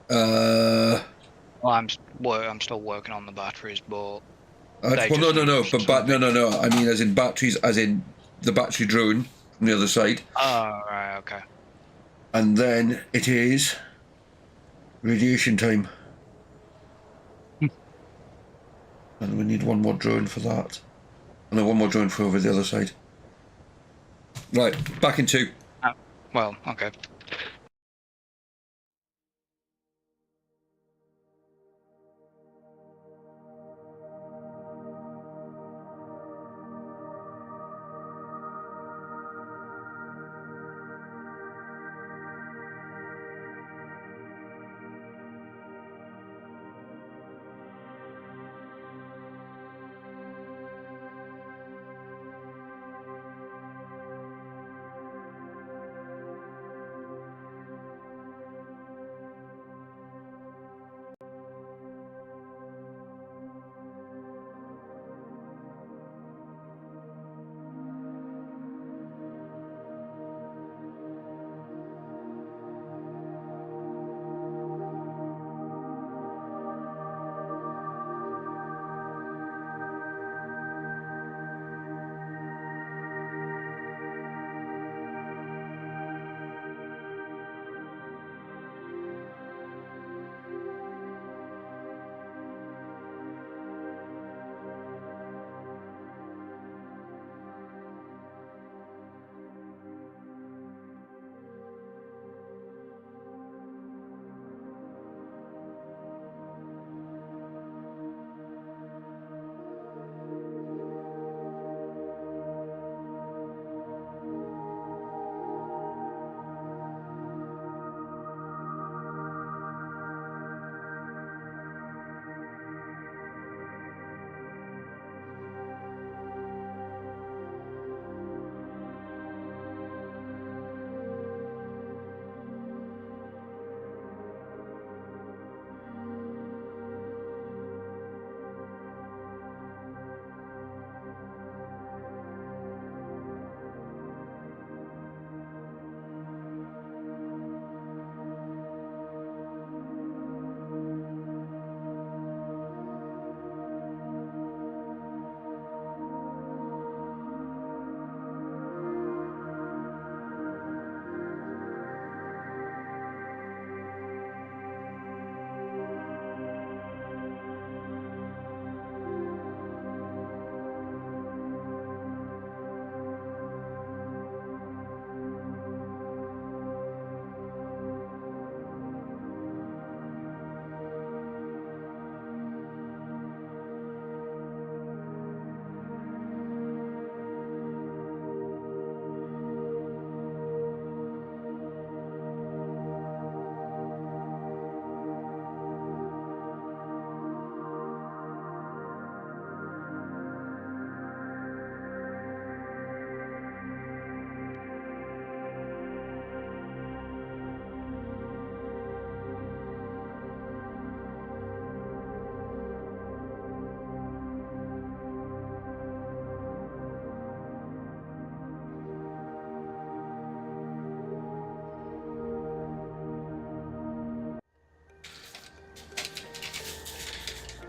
Well, I'm still working on the batteries, but Well, no. But no. I mean, as in batteries, as in the battery drone from the other side. Oh, right, okay. And then it is radiation time. And we need one more drone for that. And then one more drone for over the other side. Right, back in 2. Well, okay.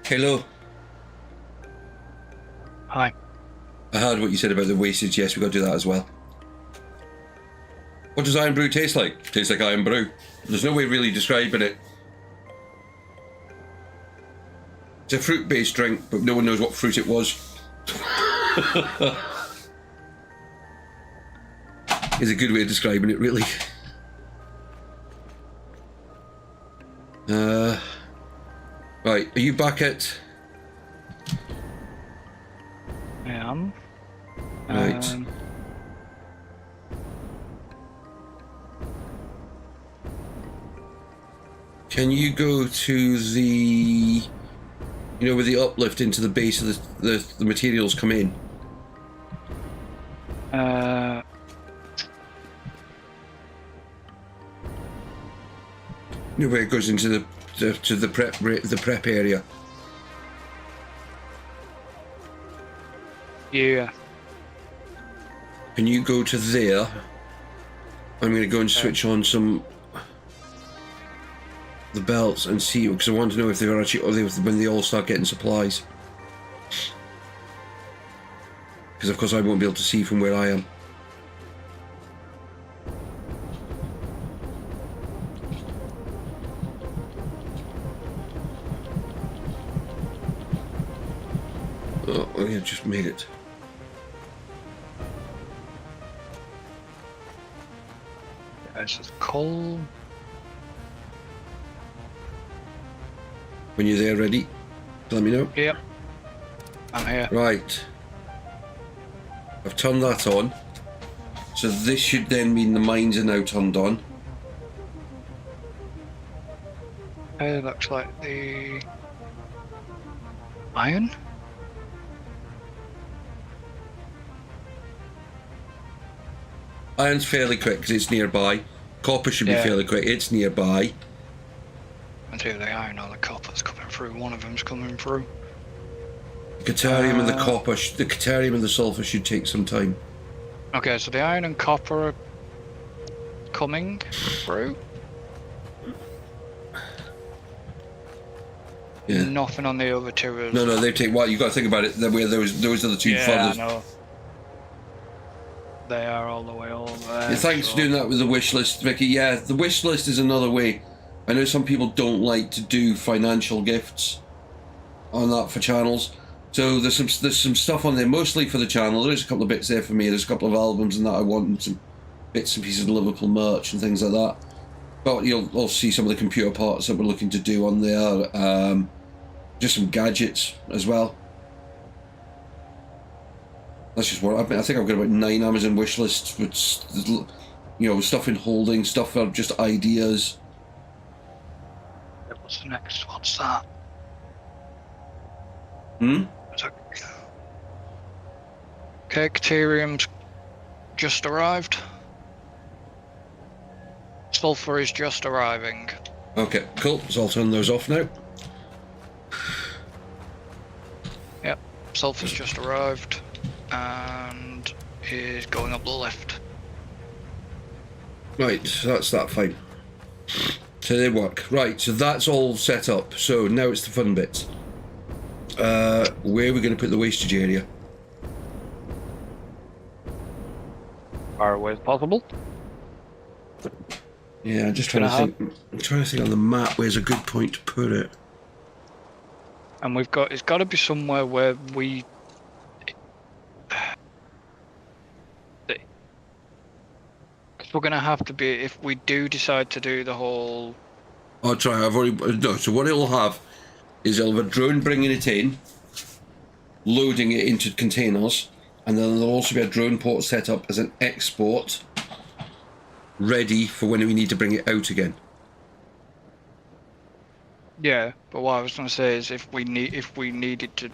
Hello. Hi. I heard what you said about the wastage. Yes, we've got to do that as well. What does Iron Brew taste like? Tastes like Iron Brew. There's no way of really describing it. It's a fruit-based drink, but no one knows what fruit it was. Is a good way of describing it, really. Right, are you back at... can. Right. Can you go to the, you know, where the uplift into the base of the materials come in? You know, where it goes into the prep area. Yeah. Can you go to there? I'm going to go and switch on the belts and see, because I want to know if they're actually, or when they all start getting supplies. Because of course I won't be able to see from where I am. Oh yeah, just made it. This is coal. When you're there, ready, let me know. Yep. I'm here. Right. I've turned that on. So this should then mean the mines are now turned on. It looks like the iron. Iron's fairly quick because it's nearby. Copper should be fairly quick. It's nearby. And either the iron or the copper's coming through. One of them's coming through. The Caterium and the copper, the Caterium and the sulfur should take some time. Okay, so the iron and copper are coming through. Yeah. Nothing on the other two. Is... No, they take. Well, you got to think about it. Where those are the two furthest. I know. They are all the way over there. Yeah, thanks for doing that with the wish list, Vicky. Yeah, the wish list is another way. I know some people don't like to do financial gifts on that for channels. So there's some stuff on there, mostly for the channel. There's a couple of bits there for me. There's a couple of albums and that I want, and some bits and pieces of Liverpool merch and things like that. But you'll also see some of the computer parts that we're looking to do on there. Just some gadgets as well. That's just what I think I've got about 9 Amazon wish lists with, you know, stuff in holding, stuff for just ideas. What's the next? What's that? Okay, Caterium's just arrived. Sulfur is just arriving. Okay, cool. So I'll turn those off now. Yep, Sulfur's just arrived and is going up the lift. Right, so that's that fine. So they work. Right, so that's all set up. So now it's the fun bits. Where are we going to put the wastage area? Far away as possible. Yeah, I'm just trying to think. I'm trying to think on the map where's a good point to put it. And it's got to be somewhere where we. Because we're going to have to be, if we do decide to do the whole. I'll try. I've already. No, so what it'll have is it'll have a drone bringing it in, loading it into containers, and then there'll also be a drone port set up as an export, ready for when we need to bring it out again. Yeah, but what I was going to say is if we needed to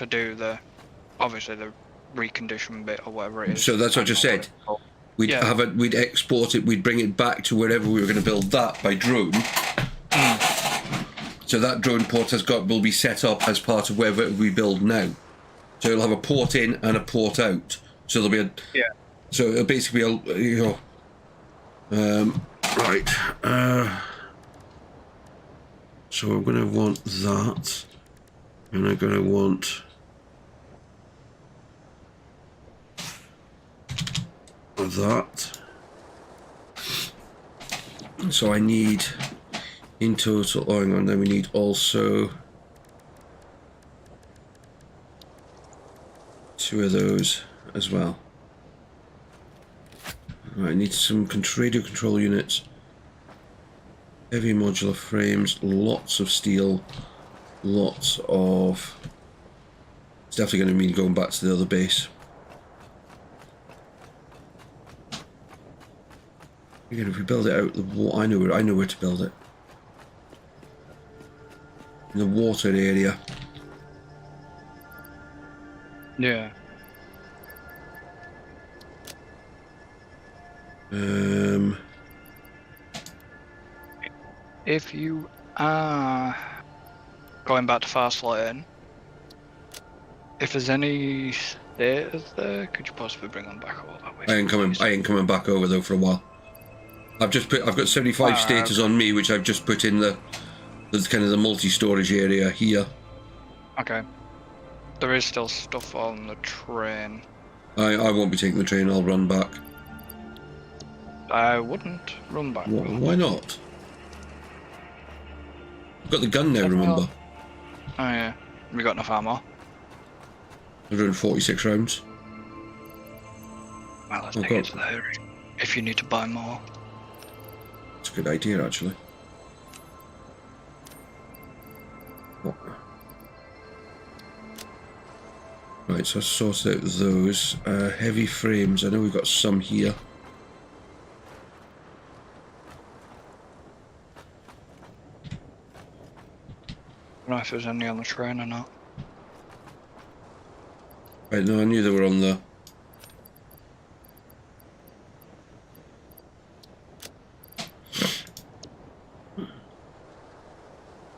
do the, obviously the recondition bit or whatever it is. So that's what I just said. We'd we'd export it, we'd bring it back to wherever we were going to build that by drone. So that drone port will be set up as part of wherever we build now. So it'll have a port in and a port out. So there'll be so it'll basically be right. So I'm going to want that, and I'm going to want that. So I need, in total, oh hang on, then we need also 2 of those as well. Right, I need some radio control units, heavy modular frames, lots of steel, lots of It's definitely going to mean going back to the other base. Again, if we build it out the water, I know where to build it. In the water area. Yeah. If you are going back to fast lane, if there's any status there, could you possibly bring them back over? I ain't coming back over though for a while. I've got 75 status on me, which I've just put in the kind of the multi-storage area here. Okay. There is still stuff on the train. I won't be taking the train, I'll run back. I wouldn't run back. Why not? I've got the gun now, remember? Oh yeah. We got enough ammo. 146 rounds. Well, let's take it to the hurry. If you need to buy more. It's a good idea, actually. What? Right, so I sorted out those. Heavy frames, I know we've got some here. I don't know if there's any on the train or not. Right, no, I knew they were on the...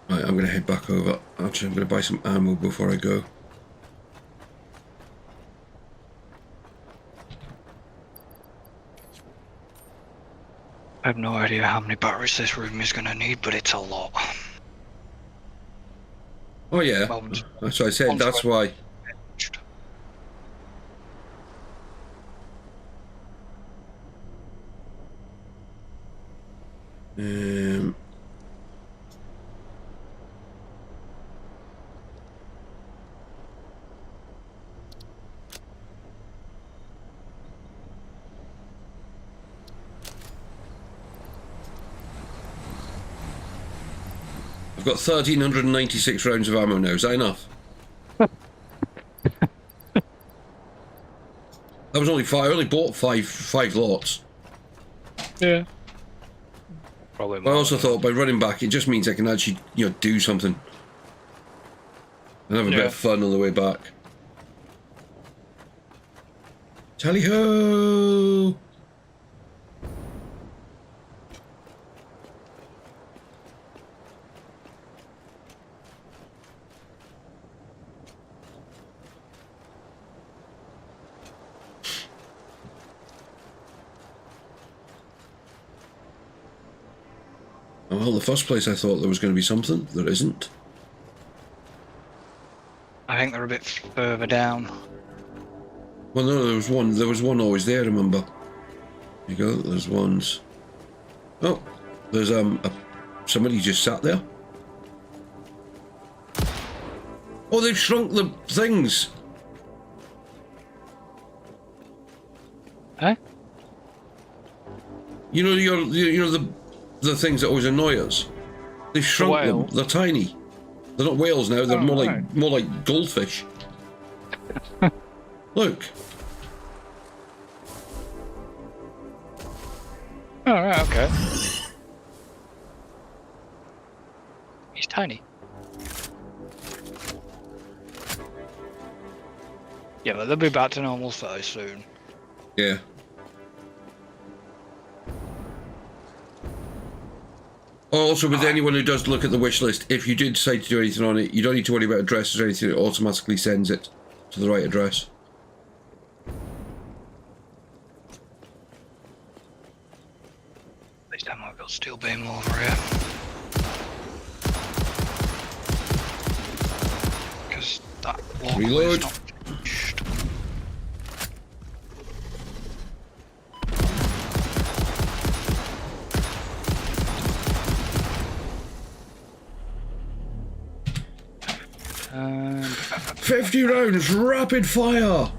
Right, I'm going to head back over. Actually, I'm going to buy some ammo before I go. I have no idea how many batteries this room is going to need, but it's a lot. Oh yeah, that's what I said, that's why. I've got 1,396 rounds of ammo now, is that enough? That was only five, I only bought five lots. Yeah. Probably more. I also thought by running back, it just means I can actually, do something. And have a bit of fun on the way back. Tally-ho! Well, the first place I thought there was going to be something, there isn't. I think they're a bit further down. Well, no, there was one always there, remember? There you go, there's ones. Oh, there's somebody just sat there. Oh, they've shrunk the things. Huh? You know the things that always annoy us. They've shrunk them. They're tiny. They're not whales now. They're more like goldfish. Look. Oh, right, okay. He's tiny. Yeah, but they'll be back to normal size soon. Yeah. Also, with anyone who does look at the wish list, if you did decide to do anything on it, you don't need to worry about addresses or anything. It automatically sends it to the right address. At least I might got steel beam over here. Because that walkway is not finished. And 50 rounds, rapid fire!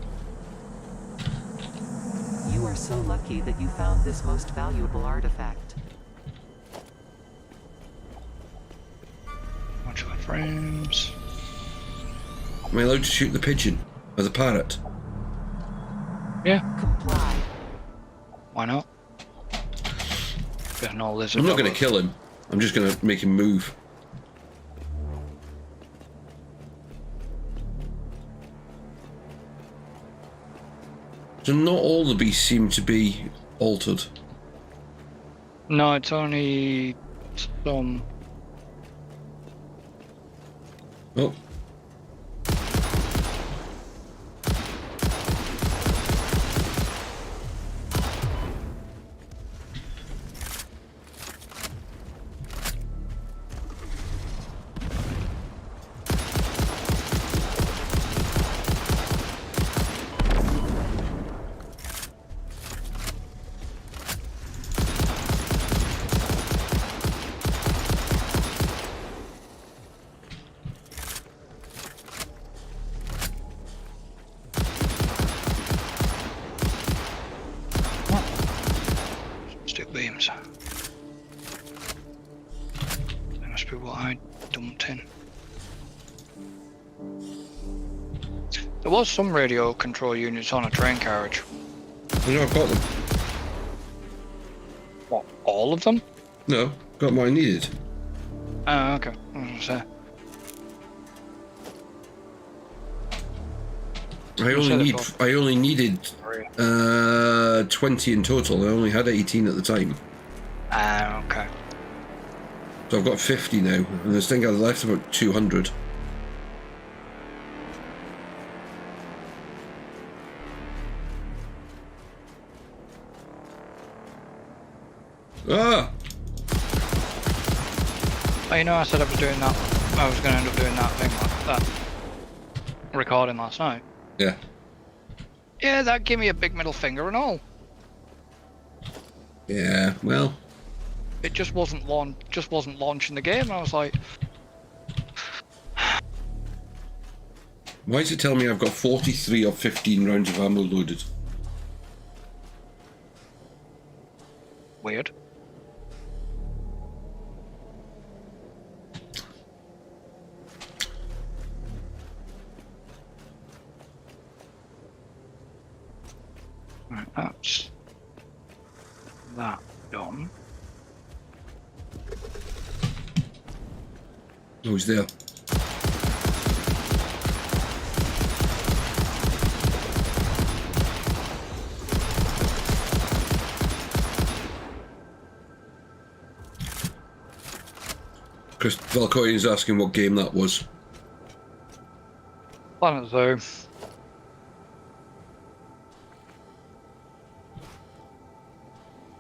You are so lucky that you found this most valuable artifact. modular frames. Am I allowed to shoot the pigeon? Or the parrot? Yeah, Comply. why not? There's no lizard. I'm not going to doggos. kill him. I'm just going to make him move. So not all the beasts seem to be altered. No, it's only some. Oh. Stick beams. That must be what I dumped in. There was some radio control units on a train carriage. I know I've got them. What, all of them? No, got what I needed. Oh, okay. I was gonna say. I only needed 20 in total. I only had 18 at the time. Ah, okay. So I've got 50 now, and I think I left about 200. Ah! Oh, you know, I said I was doing that. I was going to end up doing that thing, like that recording last night. Yeah. Yeah, that gave me a big middle finger and all. Yeah, well, It just wasn't launching the game. I was like, why is it telling me I've got 43 or 15 rounds of ammo loaded? weird. Right, that's that done. Oh, he's there. Chris Valcoin is asking what game that was. Planet Zoo.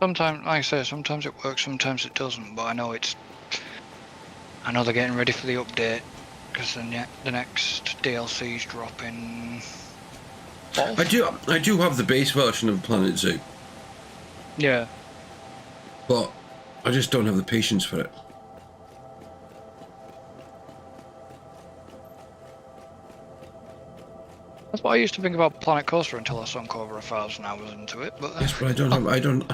Sometimes, like I say, sometimes it works, sometimes it doesn't. But I know they're getting ready for the update because the next DLC's dropping. Fall? I do have the base version of Planet Zoo, Yeah. but I just don't have the patience for it. That's what I used to think about Planet Coaster until I sunk over 1,000 hours into it. But Yes, but I don't.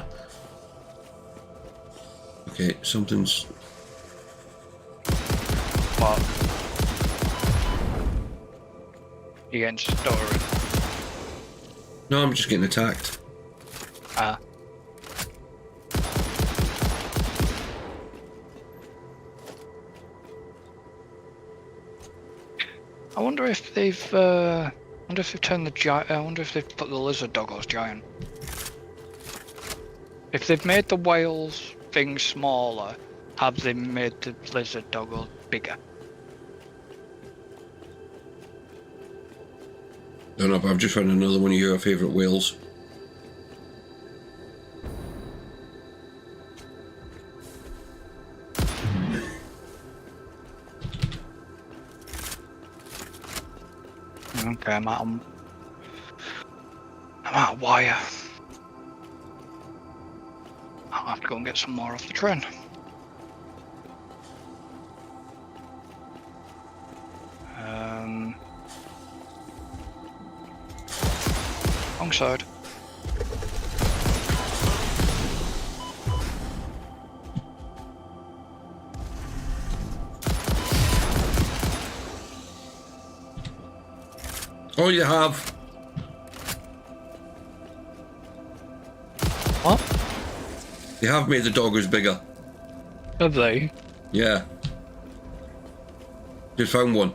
Okay, something's. What? You getting story? No, I'm just getting attacked. Ah. I wonder if they've turned the giant. I wonder if they've put the lizard doggos giant. If they've made the whales thing smaller, have they made the lizard doggos bigger? Don't know, but I've just found another one of your favourite whales. Okay, I'm out of wire. I'll have to go and get some more off the train. Wrong side. Oh, you have. What? You have made the doggers bigger. Have they? Yeah. Just found one.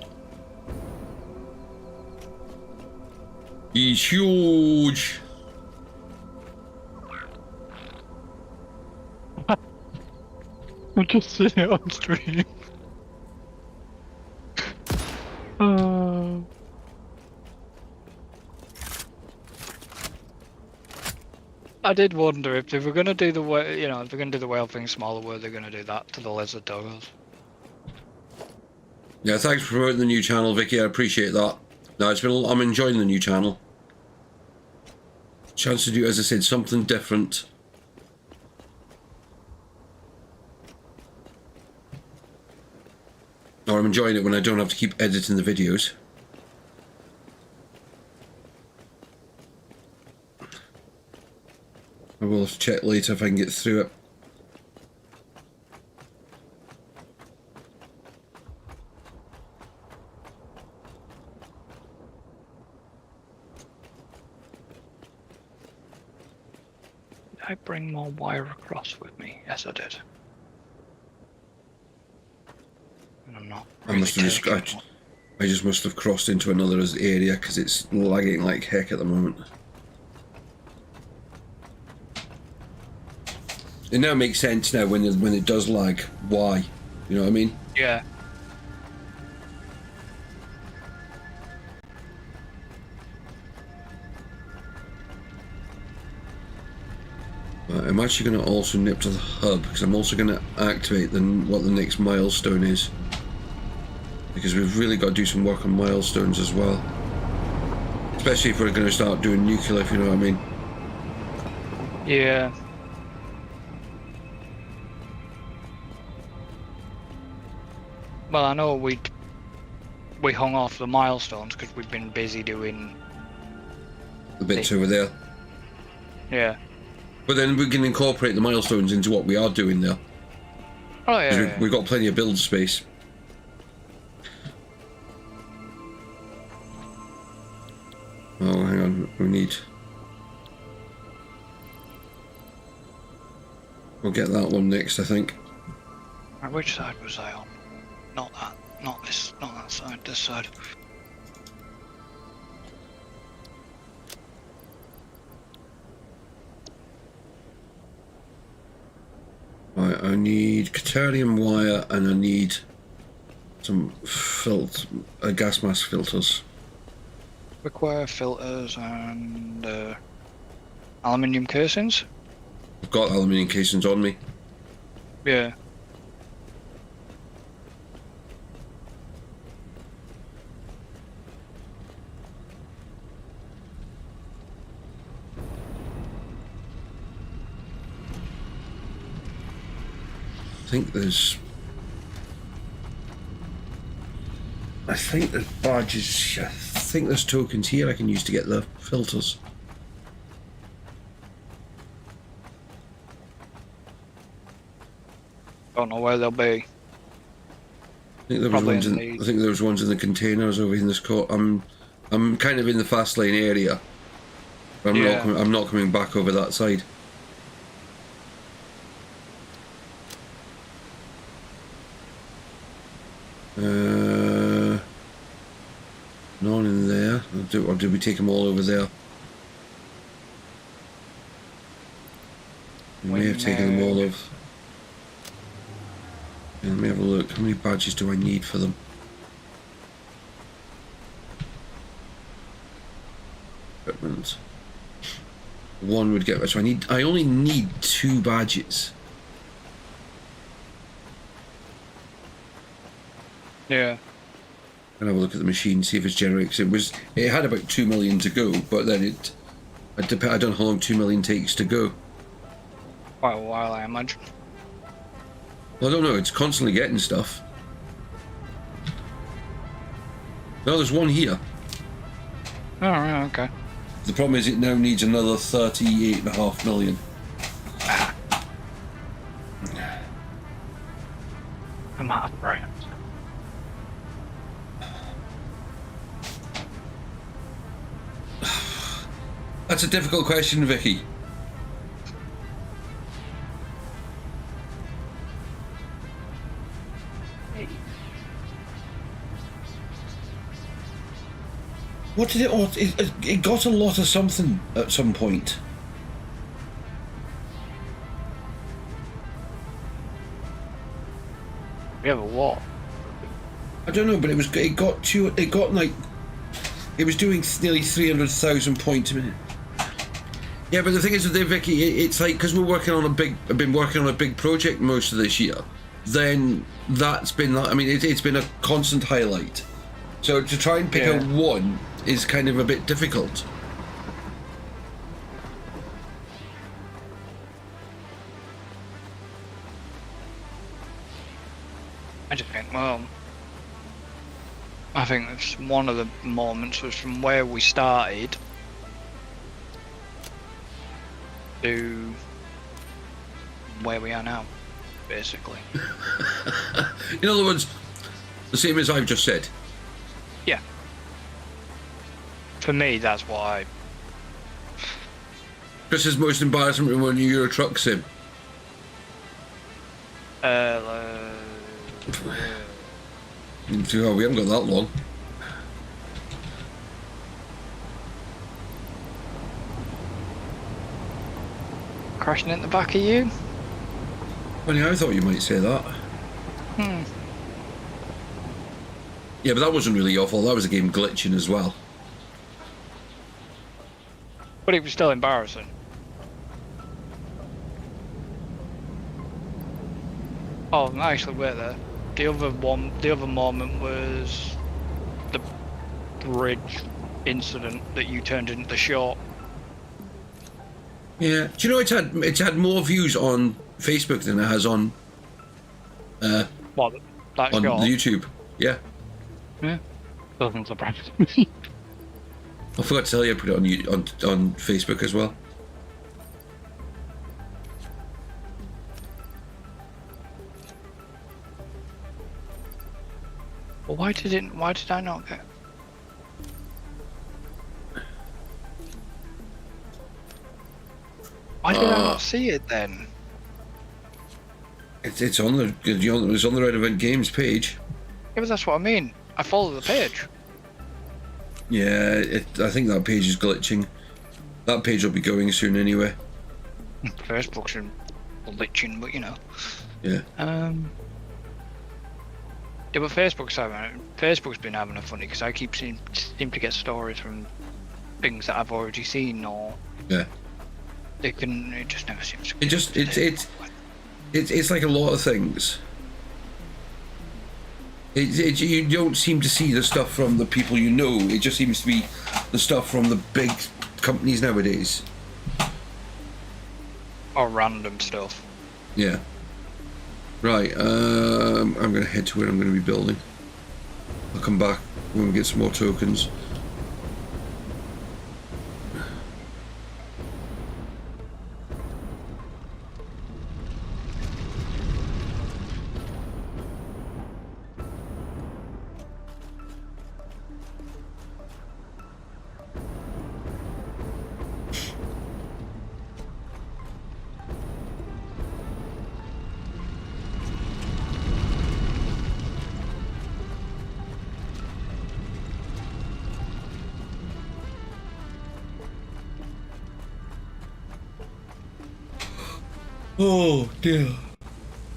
He's huge. I'm just sitting it on stream. I did wonder if they were going to do the way, you know, if they're going to do the whale thing smaller, were they going to do that to the lizard doggers? Yeah, thanks for promoting the new channel, Vicky. I appreciate that. No, it's been. I'm enjoying the new channel. Chance to do, as I said, something different. Or I'm enjoying it when I don't have to keep editing the videos. I will check later if I can get through it. Did I bring more wire across with me? Yes, I did. And I'm not. I must have just. I just must have crossed into another area because it's lagging like heck at the moment. It now makes sense now when it does lag. Why? You know what I mean? Yeah. I'm actually going to also nip to the hub because I'm also going to activate what the next milestone is. Because we've really got to do some work on milestones as well. Especially if we're going to start doing nuclear, if you know what I mean. Yeah. Well, I know we hung off the milestones because we've been busy doing The bits over there. Yeah. But then we can incorporate the milestones into what we are doing there. Oh yeah. Yeah. We've got plenty of build space. Oh, hang on. We need... We'll get that one next, I think. Right, which side was I on? Not that. Not this. Not that side. This side. Right, I need Caterium wire and I need some gas mask filters. Require filters and aluminium casings. I've got aluminium casings on me. Yeah. I think there's badges. I think there's tokens here I can use to get the filters. Don't know where they'll be. I think there was Probably ones in I think there was ones in the containers over in this court. I'm kind of in the fast lane area. But I'm not coming back over that side. None in there. Or did we take them all over there? We may have taken them all off. Yeah, let me have a look. How many badges do I need for them? Equipment. One would get. So I only need 2 badges. Yeah. And have a look at the machine, see if it's generated. It had about 2 million to go, but then I don't know how long 2 million takes to go. Quite a while, I imagine. Well, I don't know. It's constantly getting stuff. No, there's one here. Oh, right, okay. The problem is it now needs another 38.5 million. I'm out of brains. a difficult question, Vicky. What did it got a lot of something at some point. We have a what? I don't know, but it was doing nearly 300,000 points a minute. Yeah, but the thing is with Vicky, it's like, because I've been working on a big project most of this year, then that's been, I mean, it's been a constant highlight. So to try and pick out one is kind of a bit difficult. I just think, well, I think it's one of the moments was from where we started to where we are now, basically. In other words, the same as I've just said. Yeah. For me, that's why. Chris's most embarrassing when you Euro Truck Sim. Oh, we haven't got that long. Crashing in the back of you? Funny, I thought you might say that. Yeah, but that wasn't really your fault. That was the game glitching as well. But it was still embarrassing. Oh, actually, wait there. The other moment was the bridge incident that you turned into the short. Yeah. Do you know it's had more views on Facebook than it has on What? That on short? YouTube. Yeah. Yeah. Doesn't surprise me. I forgot to tell you, I put it on Facebook as well. Well, why did I not get? Why did I not see it then? It's on the Red Event Games page. Yeah, but that's what I mean. I follow the page. Yeah, I think that page is glitching. That page will be going soon anyway. Facebook's glitching, but you know. Yeah. Yeah, but Facebook's been having a funny because I seem to get stories from things that I've already seen, or Yeah. it just never seems to. It's like a lot of things. You don't seem to see the stuff from the people you know. It just seems to be the stuff from the big companies nowadays. Or random stuff. Yeah. Right. I'm going to head to where I'm going to be building. I'll come back when we get some more tokens. Oh dear,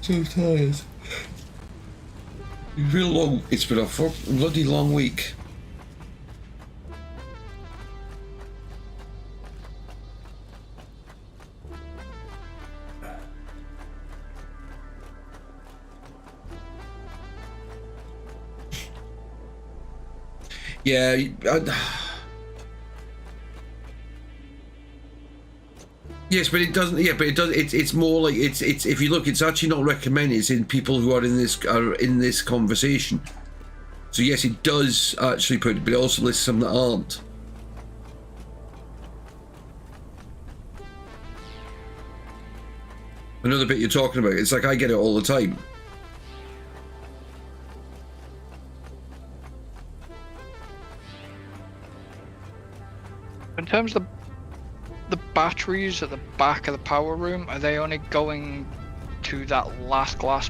so tired. Real long. It's been a bloody long week. Yeah, yes, but it doesn't. Yeah, but it does. It's more like it's. If you look, it's actually not recommended. It's in people who are in this conversation. So yes, it does actually put it, but it also lists some that aren't. Another bit you're talking about. It's like I get it all the time. In terms of batteries at the back of the power room, are they only going to that last glass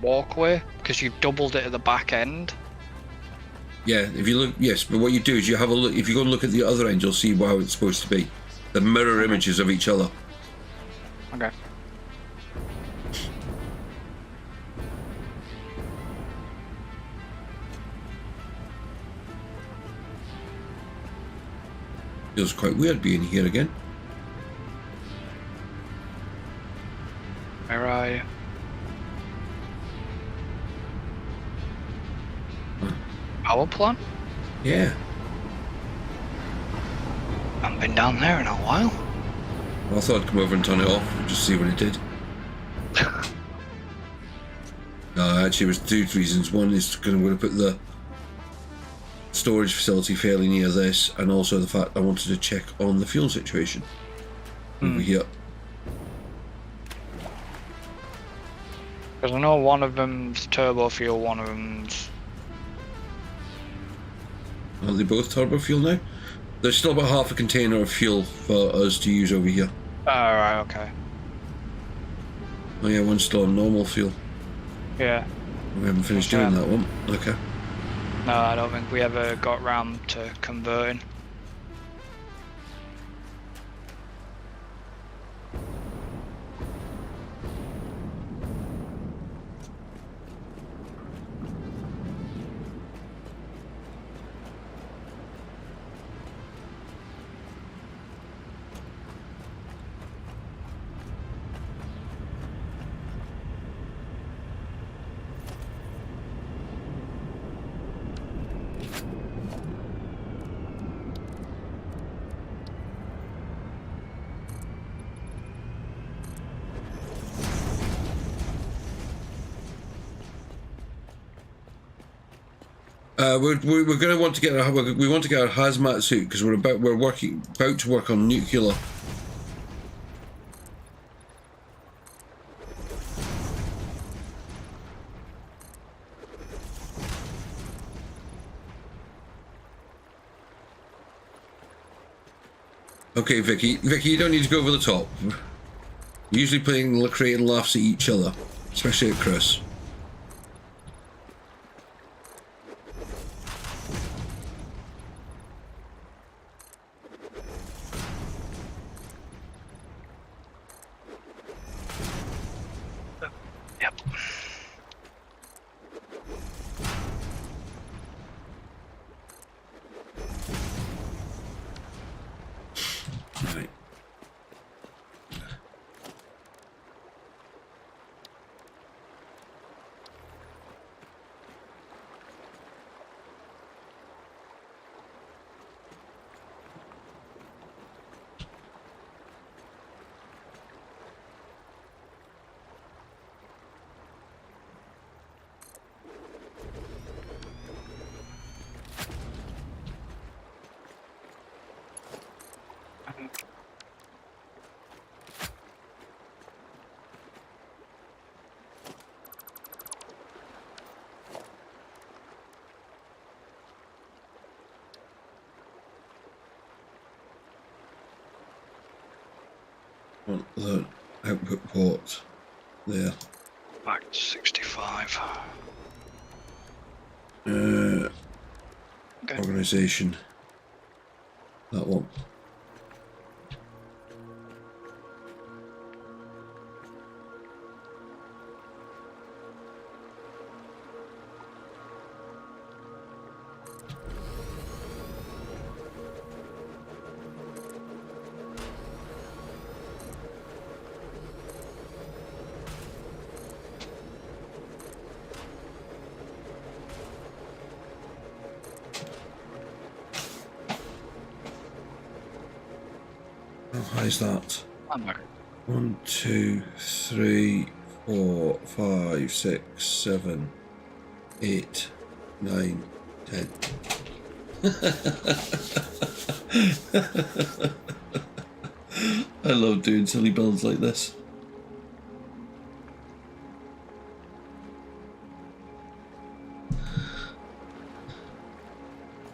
walkway? Because you've doubled it at the back end. Yeah, if you look, yes, but what you do is you have a look. If you go and look at the other end, you'll see how it's supposed to be. The mirror images of each other. Okay. Feels quite weird being here again. Where are you? Power plant? Yeah. Haven't been down there in a while. I thought I'd come over and turn it off, just see what it did. No, actually, it was two reasons. One is because I'm going to put the storage facility fairly near this, and also the fact I wanted to check on the fuel situation over here. Because I know one of them's turbo fuel, one of them's... Are they both turbo fuel now? There's still about half a container of fuel for us to use over here. Right, okay. Oh yeah, one's still on normal fuel. Yeah. We haven't finished doing that one. Okay. No, I don't think we ever got round to converting. We're going to want to get our hazmat suit because we're about to work on nuclear. Okay, Vicky, you don't need to go over the top. Usually creating laughs at each other, especially at Chris. Want the output port there. Back to 65. Okay. Okay. Organization. That one. How high is that? 1, 2, 3, 4, 5, 6, 7, 8, 9, 10. I love doing silly builds like this.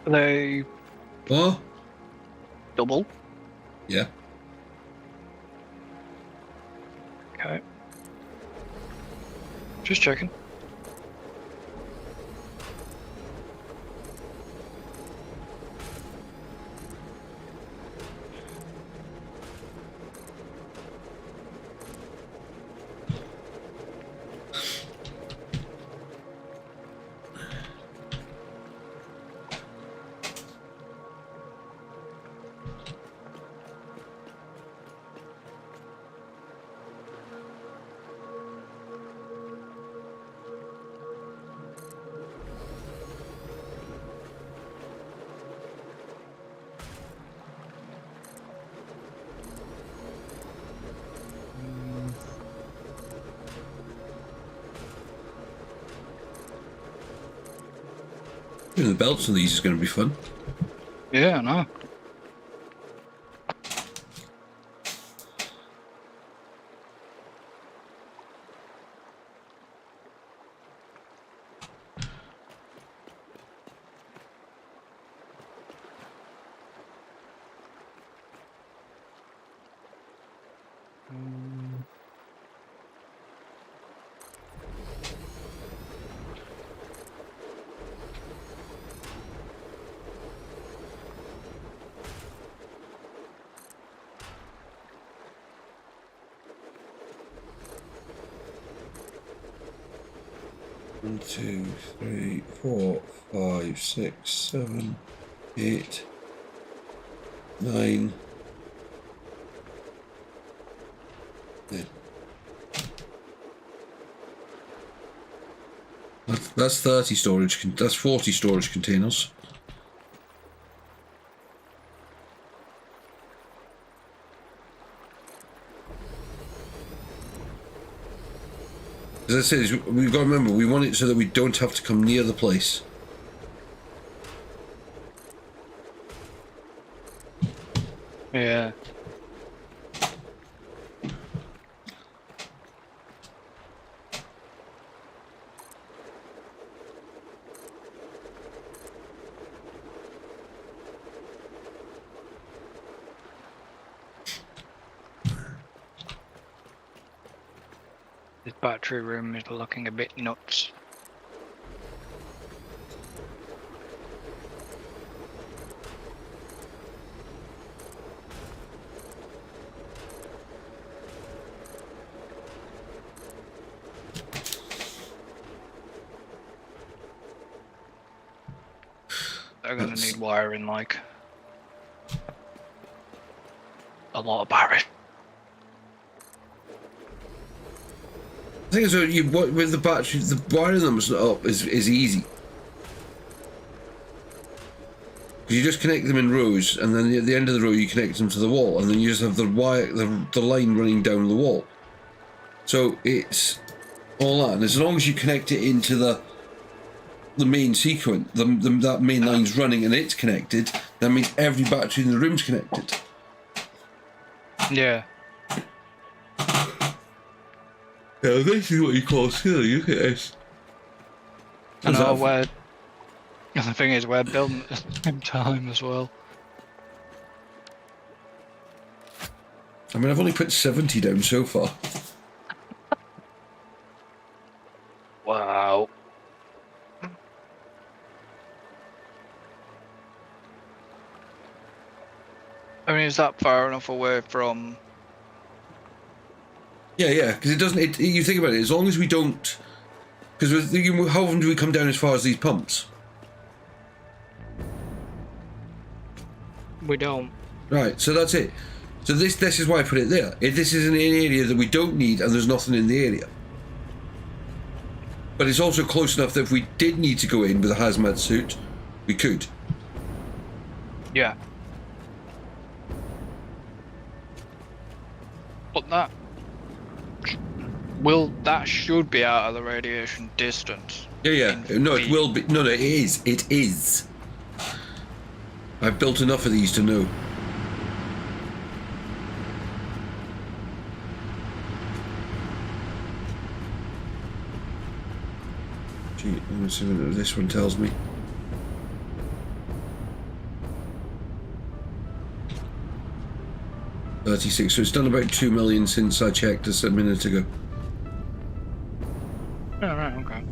They What? Double. Yeah. Okay. Just checking. Even the belts on these is going to be fun. Yeah, I know. One, 2, 3, 4, 5, 6, 7, 8, 9. Yeah. That's 30 storage. That's 40 storage containers. As I said, we've got to remember, we want it so that we don't have to come near the place. Yeah. This battery room is looking a bit nuts. They're gonna need wiring, like a lot of batteries. The thing is, with the battery, the wiring them up is easy. You just connect them in rows, and then at the end of the row you connect them to the wall, and then you just have the wire, the line running down the wall. So it's all that, and as long as you connect it into the main sequence, that main line's running and it's connected, that means every battery in the room's connected. Yeah. Yeah, this is what you call scaling, look at this. I know where. The thing is, we're building at the same time as well. I mean, I've only put 70 down so far. Wow. I mean, is that far enough away from? Yeah, because it doesn't. You think about it. As long as we don't, because we're thinking, how often do we come down as far as these pumps? We don't. Right. So that's it. So this is why I put it there. This is an area that we don't need, and there's nothing in the area. But it's also close enough that if we did need to go in with a hazmat suit, we could. Yeah. But that should be out of the radiation distance. Yeah. No, it will be. No, it is. It is. I've built enough of these to know. Gee, let me see what this one tells me. 36. So it's done about 2 million since I checked this a minute ago. Oh, right, okay.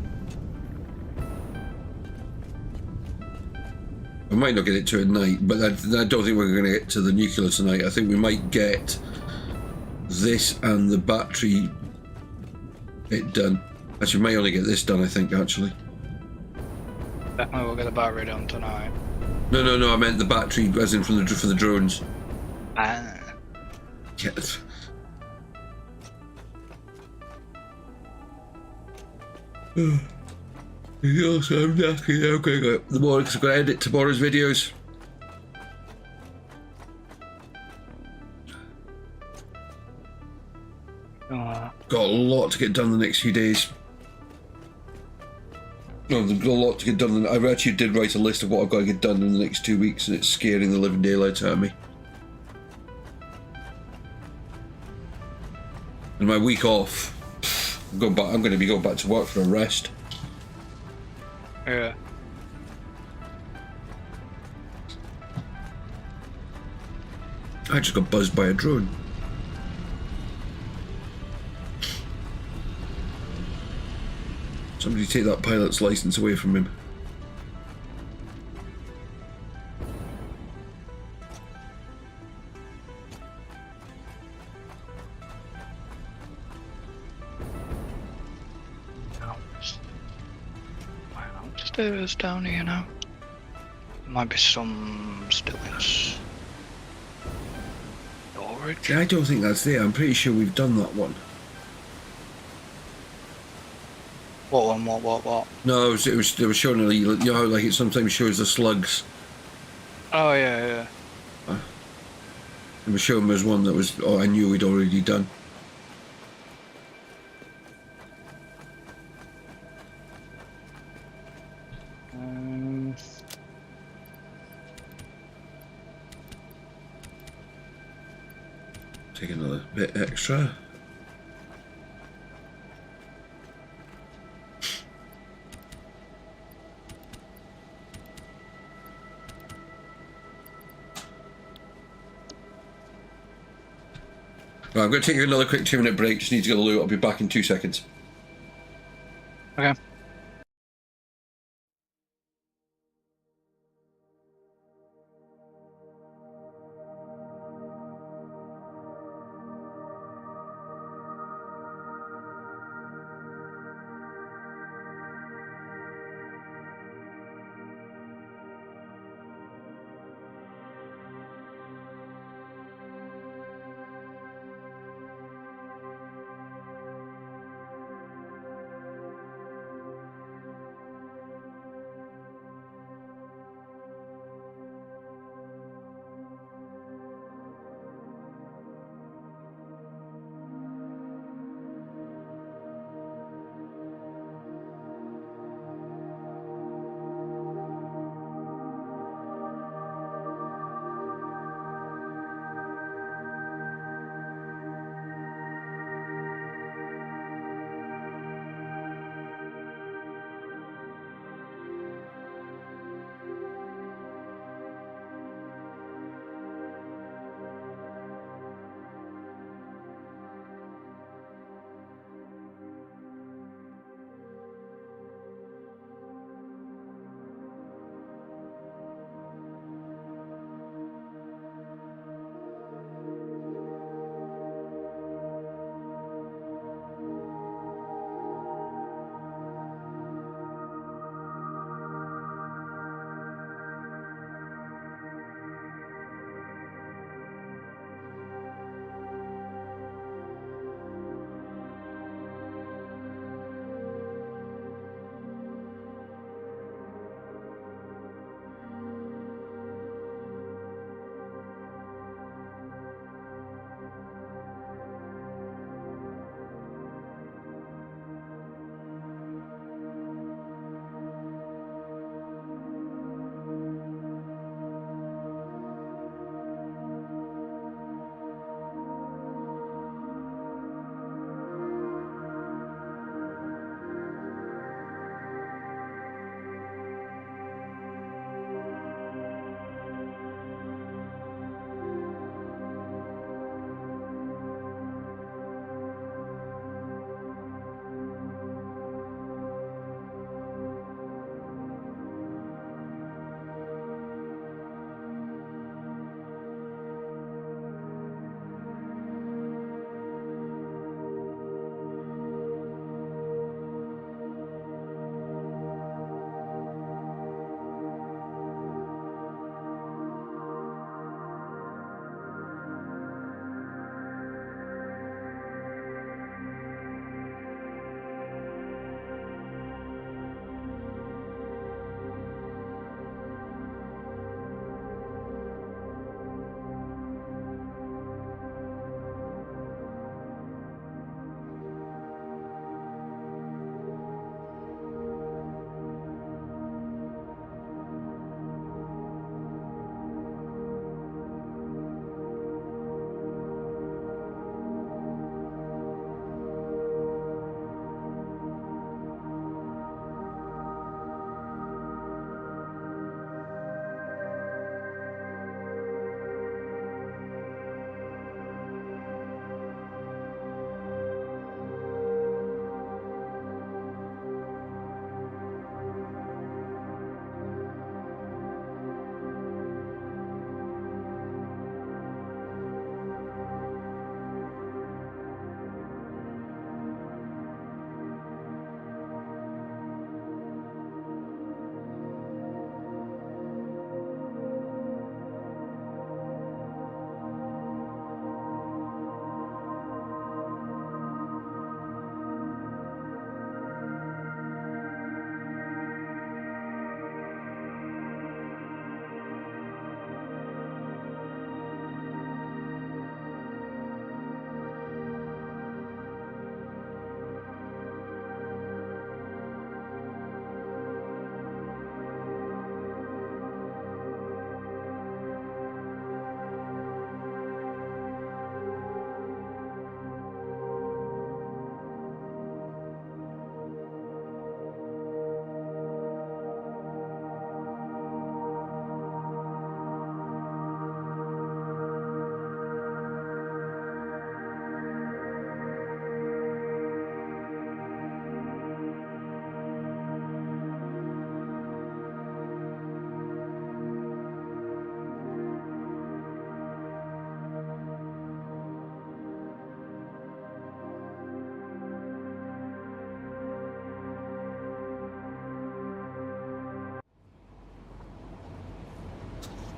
I might not get it to at night, but I don't think we're going to get to the nuclear tonight. I think we might get this and the battery it done. Actually, we may only get this done, I think, actually. Definitely we'll get the battery done tonight. No, I meant the battery, as in for the drones. Ah. Yes. Yes, I'm knackered. I'm going to go the morning because I've got to edit tomorrow's videos. Got a lot to get done the next few days. No, there's got a lot to get done. I actually did write a list of what I've got to get done in the next 2 weeks, and it's scaring the living daylights out of me. And my week off, I'm going to be going back to work for a rest. Yeah. I just got buzzed by a drone. Somebody take that pilot's license away from him. Wow, stairs down here now. There might be some still in storage. I don't think that's there. I'm pretty sure we've done that one. What one? What? No, it was they were showing a, you know how like it sometimes shows the slugs. Oh yeah. It was showing me as one that was I knew we'd already done. Take another bit extra. Right, I'm going to take another quick 2-minute break. Just need to get the loot. I'll be back in 2 seconds. Okay.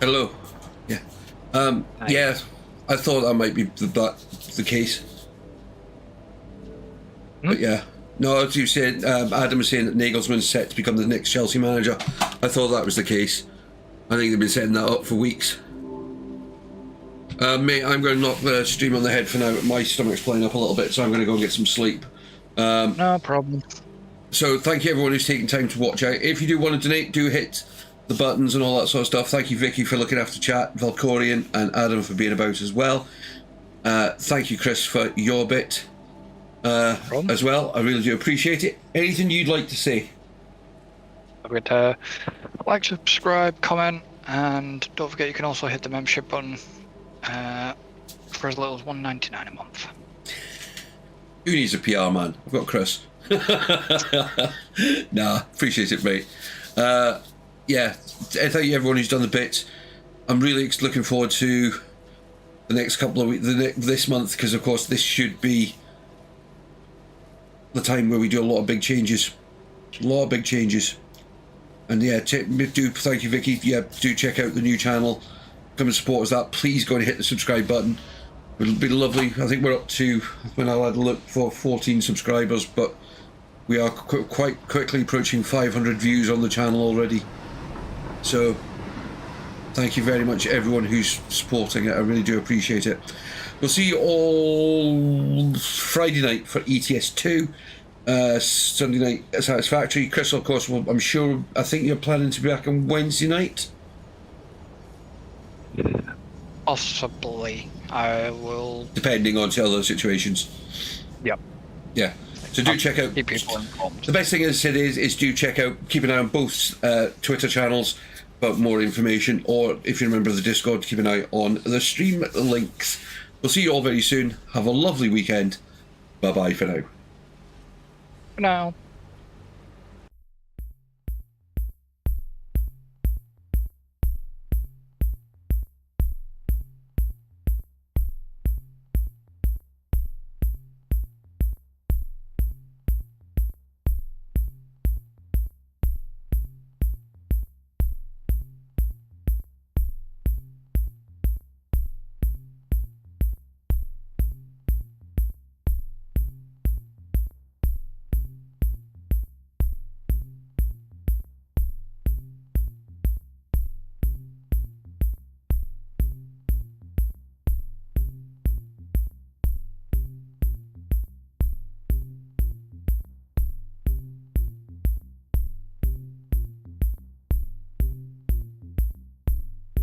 Hello. Yeah. Yeah, I thought that might be the case. But yeah. No, as you said, Adam was saying that Nagelsmann's set to become the next Chelsea manager. I thought that was the case. I think they've been setting that up for weeks. Mate, I'm going to knock the stream on the head for now. My stomach's playing up a little bit, so I'm going to go and get some sleep. No problem. So thank you everyone who's taken time to watch out. If you do want to donate, do hit the buttons and all that sort of stuff. Thank you, Vicky, for looking after chat, Valkorian, and Adam for being about as well. Thank you, Chris, for your bit as well. I really do appreciate it. Anything you'd like to say? I would like, subscribe, comment, and don't forget you can also hit the membership button for as little as $1.99 a month. Who needs a PR man? I've got Chris. Nah, appreciate it, mate. Yeah, thank you everyone who's done the bits. I'm really looking forward to the next couple of weeks, this month, because of course this should be the time where we do a lot of big changes. And yeah, do thank you, Vicky. Yeah, do check out the new channel. Come and support us. That please go and hit the subscribe button. It'll be lovely. I think we're up to, when I had a look, for 14 subscribers, but we are quite quickly approaching 500 views on the channel already. So thank you very much everyone who's supporting it. I really do appreciate it. We'll see you all Friday night for ETS2, Sunday night at Satisfactory. Chris, of course, I think you're planning to be back on Wednesday night? Possibly. I will... Depending on other situations. Yep. Yeah. So do check out... Keep people informed. The best thing, as I said, is do check out, keep an eye on both Twitter channels for more information, or if you're a member of the Discord, keep an eye on the stream links. We'll see you all very soon. Have a lovely weekend. Bye-bye for now. For now.